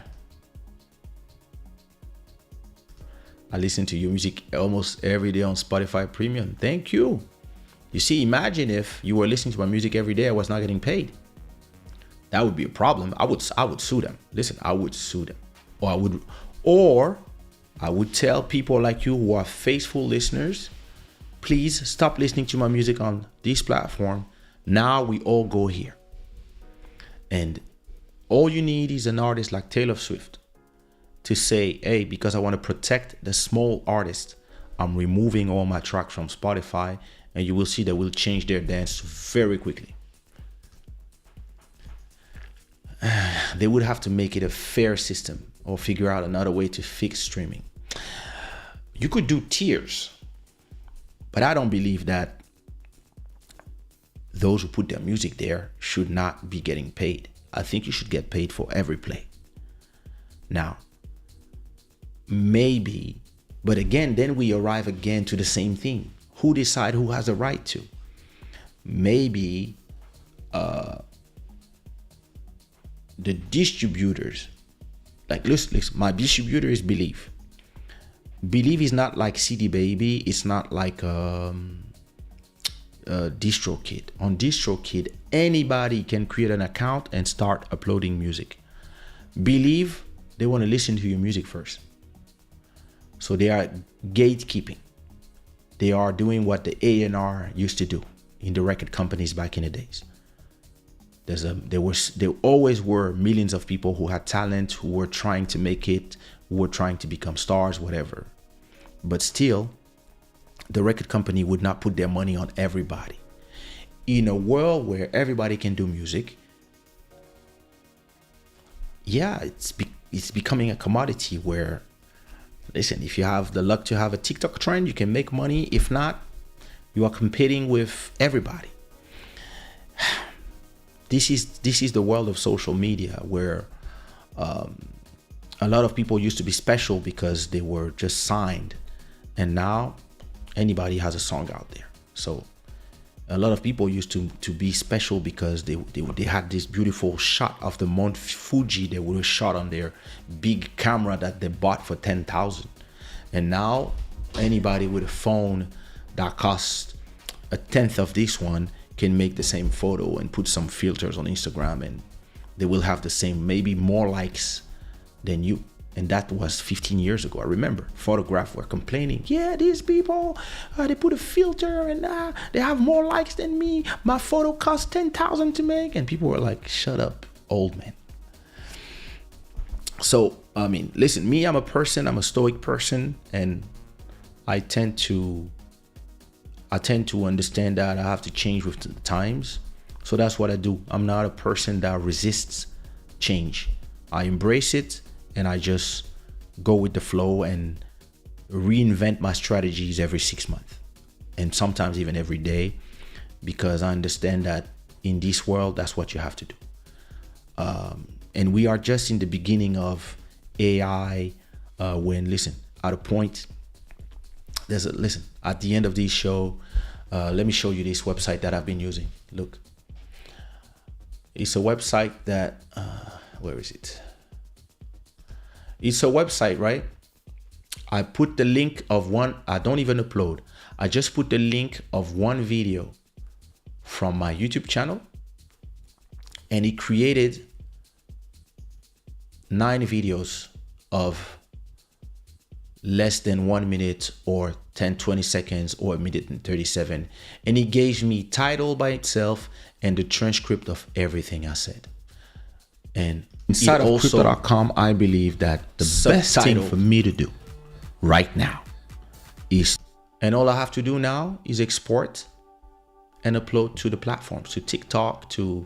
I listen to your music almost every day on Spotify Premium. Thank you. You see, imagine if you were listening to my music every day, I was not getting paid. That would be a problem. I would sue them. Listen, I would sue them. Or I would tell people like you who are faithful listeners, please stop listening to my music on this platform. Now we all go here. And all you need is an artist like Taylor Swift to say, hey, because I want to protect the small artist, I'm removing all my tracks from Spotify, and you will see they will change their dance very quickly. They would have to make it a fair system or figure out another way to fix streaming. You could do tiers, but I don't believe that those who put their music there should not be getting paid. I think you should get paid for every play. Now, maybe, but again, then we arrive again to the same thing. Who decide who has a right to? Maybe the distributors, like listen, my distributor is Believe. Believe is not like CD Baby. It's not like DistroKid. On DistroKid, anybody can create an account and start uploading music. Believe, they want to listen to your music first. So they are gatekeeping. They are doing what the A&R used to do in the record companies back in the days. There always were millions of people who had talent, who were trying to make it, who were trying to become stars, whatever. But still, the record company would not put their money on everybody. In a world where everybody can do music, yeah, it's becoming a commodity where, listen, if you have the luck to have a TikTok trend, you can make money. If not, you are competing with everybody. This is the world of social media where a lot of people used to be special because they were just signed, and now anybody has a song out there. So a lot of people used to be special because they had this beautiful shot of the Mount Fuji. They were shot on their big camera that they bought for 10,000, and now anybody with a phone that costs a tenth of this one can make the same photo and put some filters on Instagram, and They will have the same, maybe more likes than you. And that was 15 years ago. I remember photographers were complaining, yeah, these people, they put a filter and they have more likes than me. My photo cost 10,000 to make. And people were like, shut up, old man. So, I mean, listen, me, I'm a stoic person, and I tend to understand that I have to change with the times. So that's what I do. I'm not a person that resists change. I embrace it, and I just go with the flow and reinvent my strategies every 6 months, and sometimes even every day, because I understand that in this world, that's what you have to do. And we are just in the beginning of AI. Listen, at a point, at the end of this show, let me show you this website that I've been using. Look, it's a website that, where is it? It's a website, right? I put the link of one, I don't even upload. I just put the link of one video from my YouTube channel, and it created 9 videos of less than 1 minute or 10-20 seconds or 1:37. And it gave me title by itself and the transcript of everything I said. And inside of crypto.com, I believe that the best thing for me to do right now is, and all I have to do now is export and upload to the platforms, to TikTok, to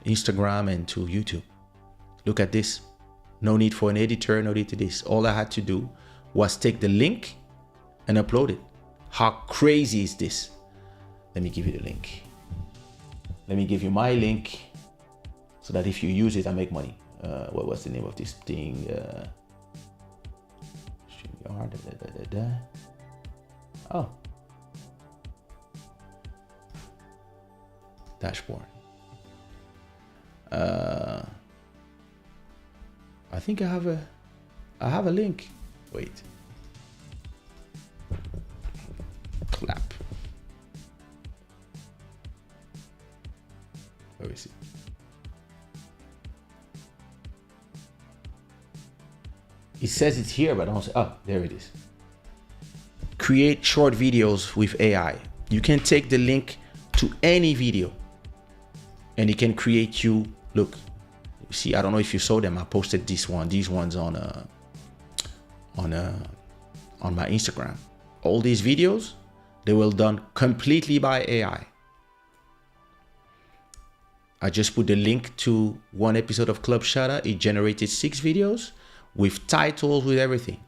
Instagram, and to YouTube. Look at this. No need for an editor, no need to this. All I had to do was take the link and upload it. How crazy is this? Let me give you the link. Let me give you my link so that if you use it, I make money. What was the name of this thing? Oh. Dashboard. I think I have a link. Wait. Clap. Where is it? It says it's here, but I don't say. Oh, there it is. Create short videos with AI. You can take the link to any video, and it can create you. Look, see, I don't know if you saw them. I posted these ones on my Instagram. All these videos, they were done completely by AI. I just put the link to one episode of Club Shada. It generated 6 videos with titles, with everything.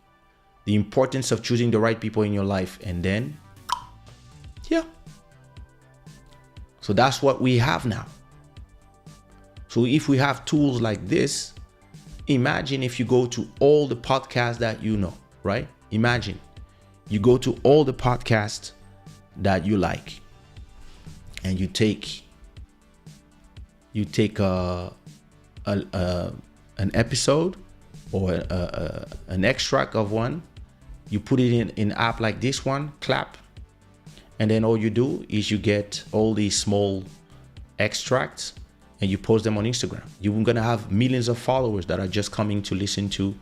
The importance of choosing the right people in your life. And then, yeah. So that's what we have now. So if we have tools like this, imagine if you go to all the podcasts that you know, right? Imagine you go to all the podcasts that you like, and you take an episode or an extract of one, you put it in an app like this one, Clap, and then all you do is you get all these small extracts and you post them on Instagram. You're gonna have millions of followers that are just coming to listen to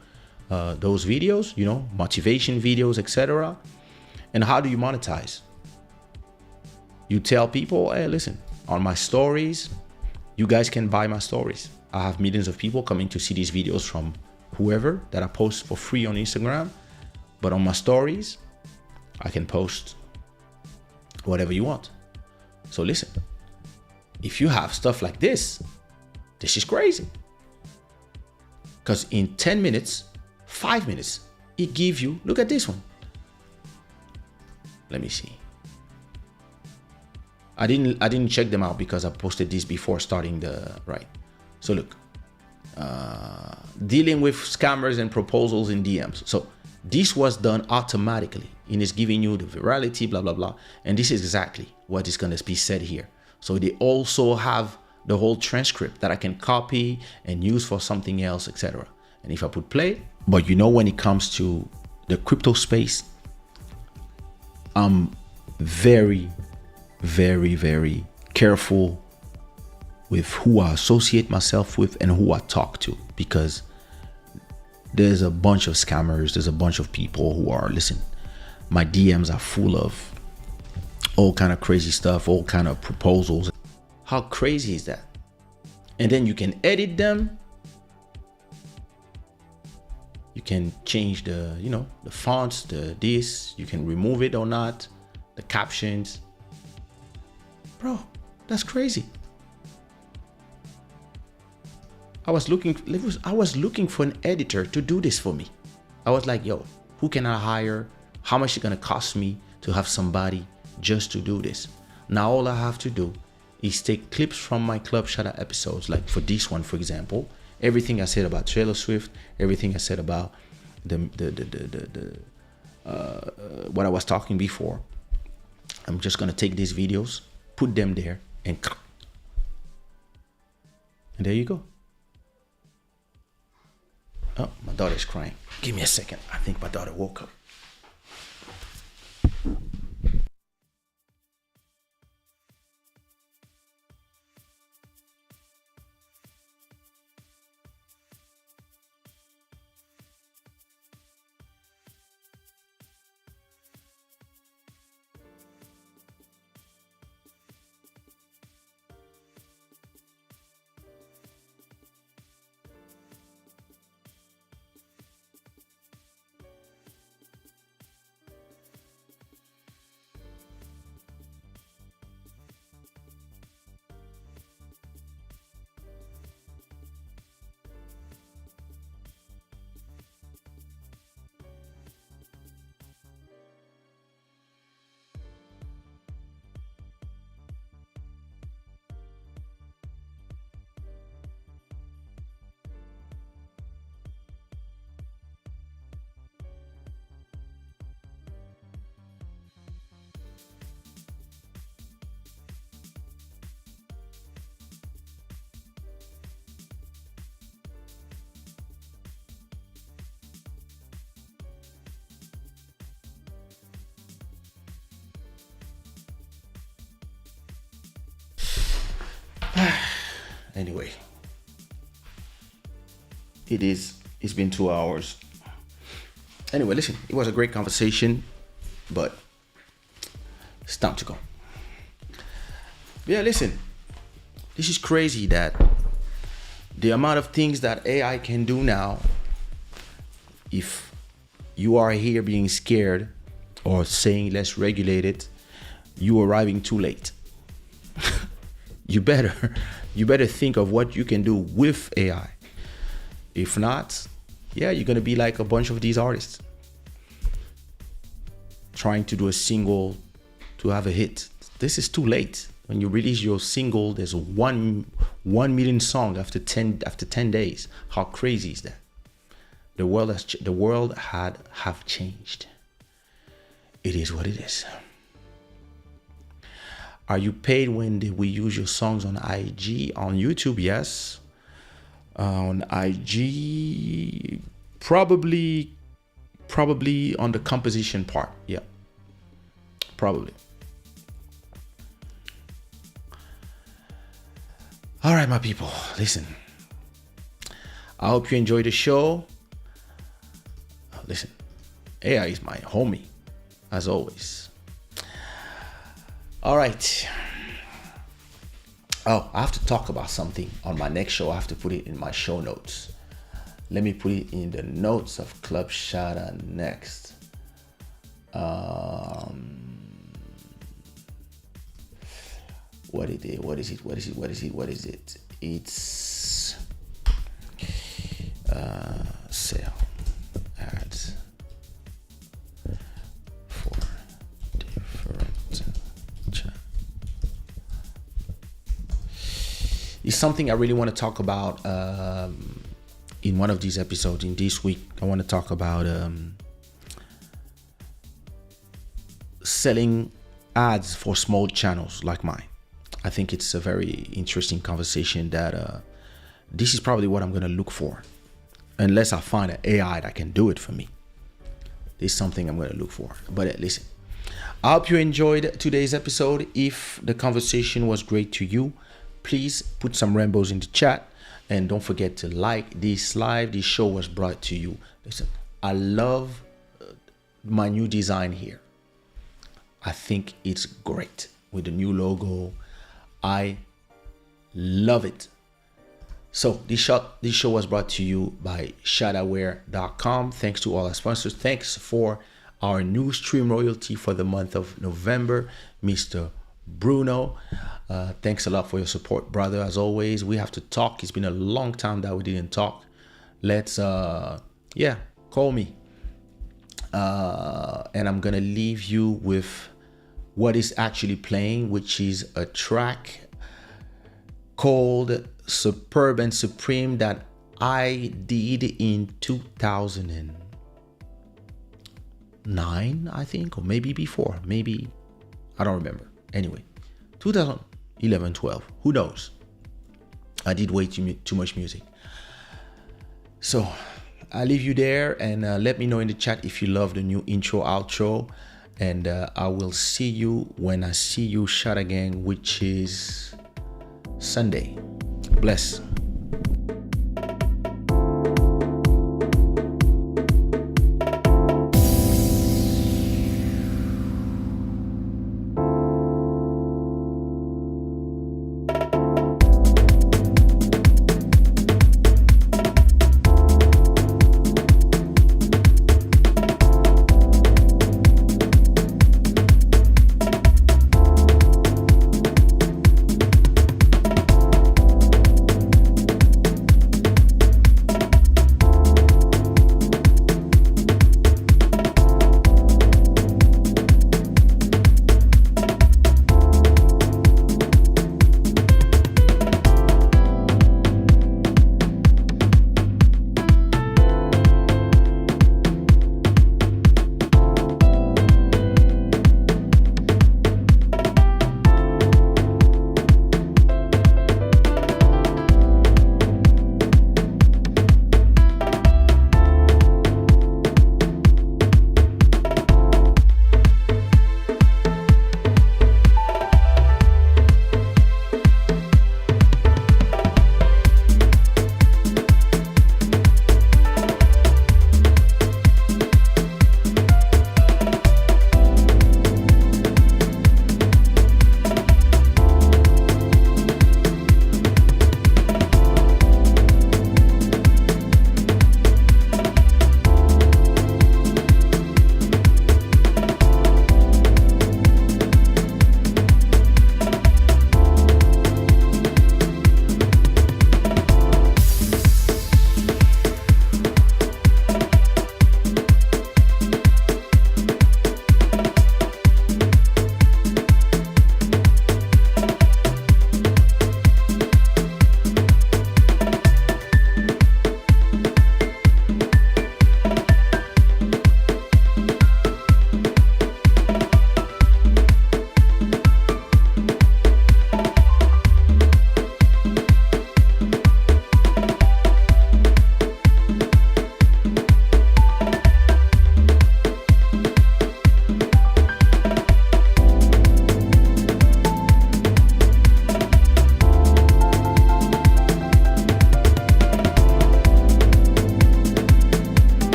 those videos, you know, motivation videos, etc. And how do you monetize? You tell people, hey, listen, on my stories, you guys can buy my stories. I have millions of people coming to see these videos from whoever that I post for free on Instagram. But on my stories, I can post whatever you want. So listen, if you have stuff like this is crazy. Because in 10 minutes, 5 minutes, it gives you, look at this one. Let me see. I didn't check them out because I posted this before starting the right. So look, dealing with scammers and proposals in DMs. So this was done automatically and it's giving you the virality, blah, blah, blah. And this is exactly what is going to be said here. So they also have the whole transcript that I can copy and use for something else, etc. And if I put play, but you know, when it comes to the crypto space, I'm very, very, very careful with who I associate myself with and who I talk to, because there's a bunch of scammers. There's a bunch of people who are, listen, my DMs are full of all kind of crazy stuff, all kind of proposals. How crazy is that? And then you can edit them. You can change the, the fonts, the this, you can remove it or not, the captions. Bro, that's crazy. I was looking for an editor to do this for me. I was like, yo, who can I hire? How much is it gonna cost me to have somebody just to do this? Now all I have to do is take clips from my Club Shada episodes, like for this one, for example, everything I said about Taylor Swift, everything I said about what I was talking before. I'm just gonna take these videos, put them there, and there you go. Oh, my daughter's crying. Give me a second. I think my daughter woke up. Anyway, it's been 2 hours. Anyway, listen, it was a great conversation, but it's time to go. Yeah, listen, this is crazy that the amount of things that AI can do now. If you are here being scared or saying let's regulate it, you arriving too late. You better think of what you can do with AI. If not, yeah, you're gonna be like a bunch of these artists trying to do a single to have a hit. This is too late. When you release your single, there's 1 million songs after 10 days. How crazy is that? The world have changed. It is what it is. Are you paid when we use your songs on IG? On YouTube, yes. On IG, probably on the composition part. Yeah, probably. All right, my people, listen. I hope you enjoyed the show. Listen, AI is my homie, as always. All right. Oh, I have to talk about something on my next show. I have to put it in my show notes. Let me put it in the notes of Club Shada next. What is it? It's sale ads for different channels. It's something I really want to talk about in one of these episodes. In this week, I want to talk about selling ads for small channels like mine. I think it's a very interesting conversation that this is probably what I'm going to look for. Unless I find an AI that can do it for me. This is something I'm going to look for. But listen, I hope you enjoyed today's episode. If the conversation was great to you, please put some rainbows in the chat, and don't forget to like this live. This show was brought to you. Listen, I love my new design here. I think it's great with the new logo. I love it. So this show was brought to you by shadaware.com. Thanks to all our sponsors. Thanks for our new stream royalty for the month of November, Mr. Bruno. Thanks a lot for your support, brother. As always, we have to talk. It's been a long time that we didn't talk. Let's call me. And I'm gonna leave you with what is actually playing, which is a track called Superb and Supreme that I did in 2009, I think, or maybe before, maybe, I don't remember. Anyway, 2011, 12, who knows? I did way too much music. So I'll leave you there, and let me know in the chat if you love the new intro, outro, and I will see you when I see you, Shada Gang, which is Sunday. Bless.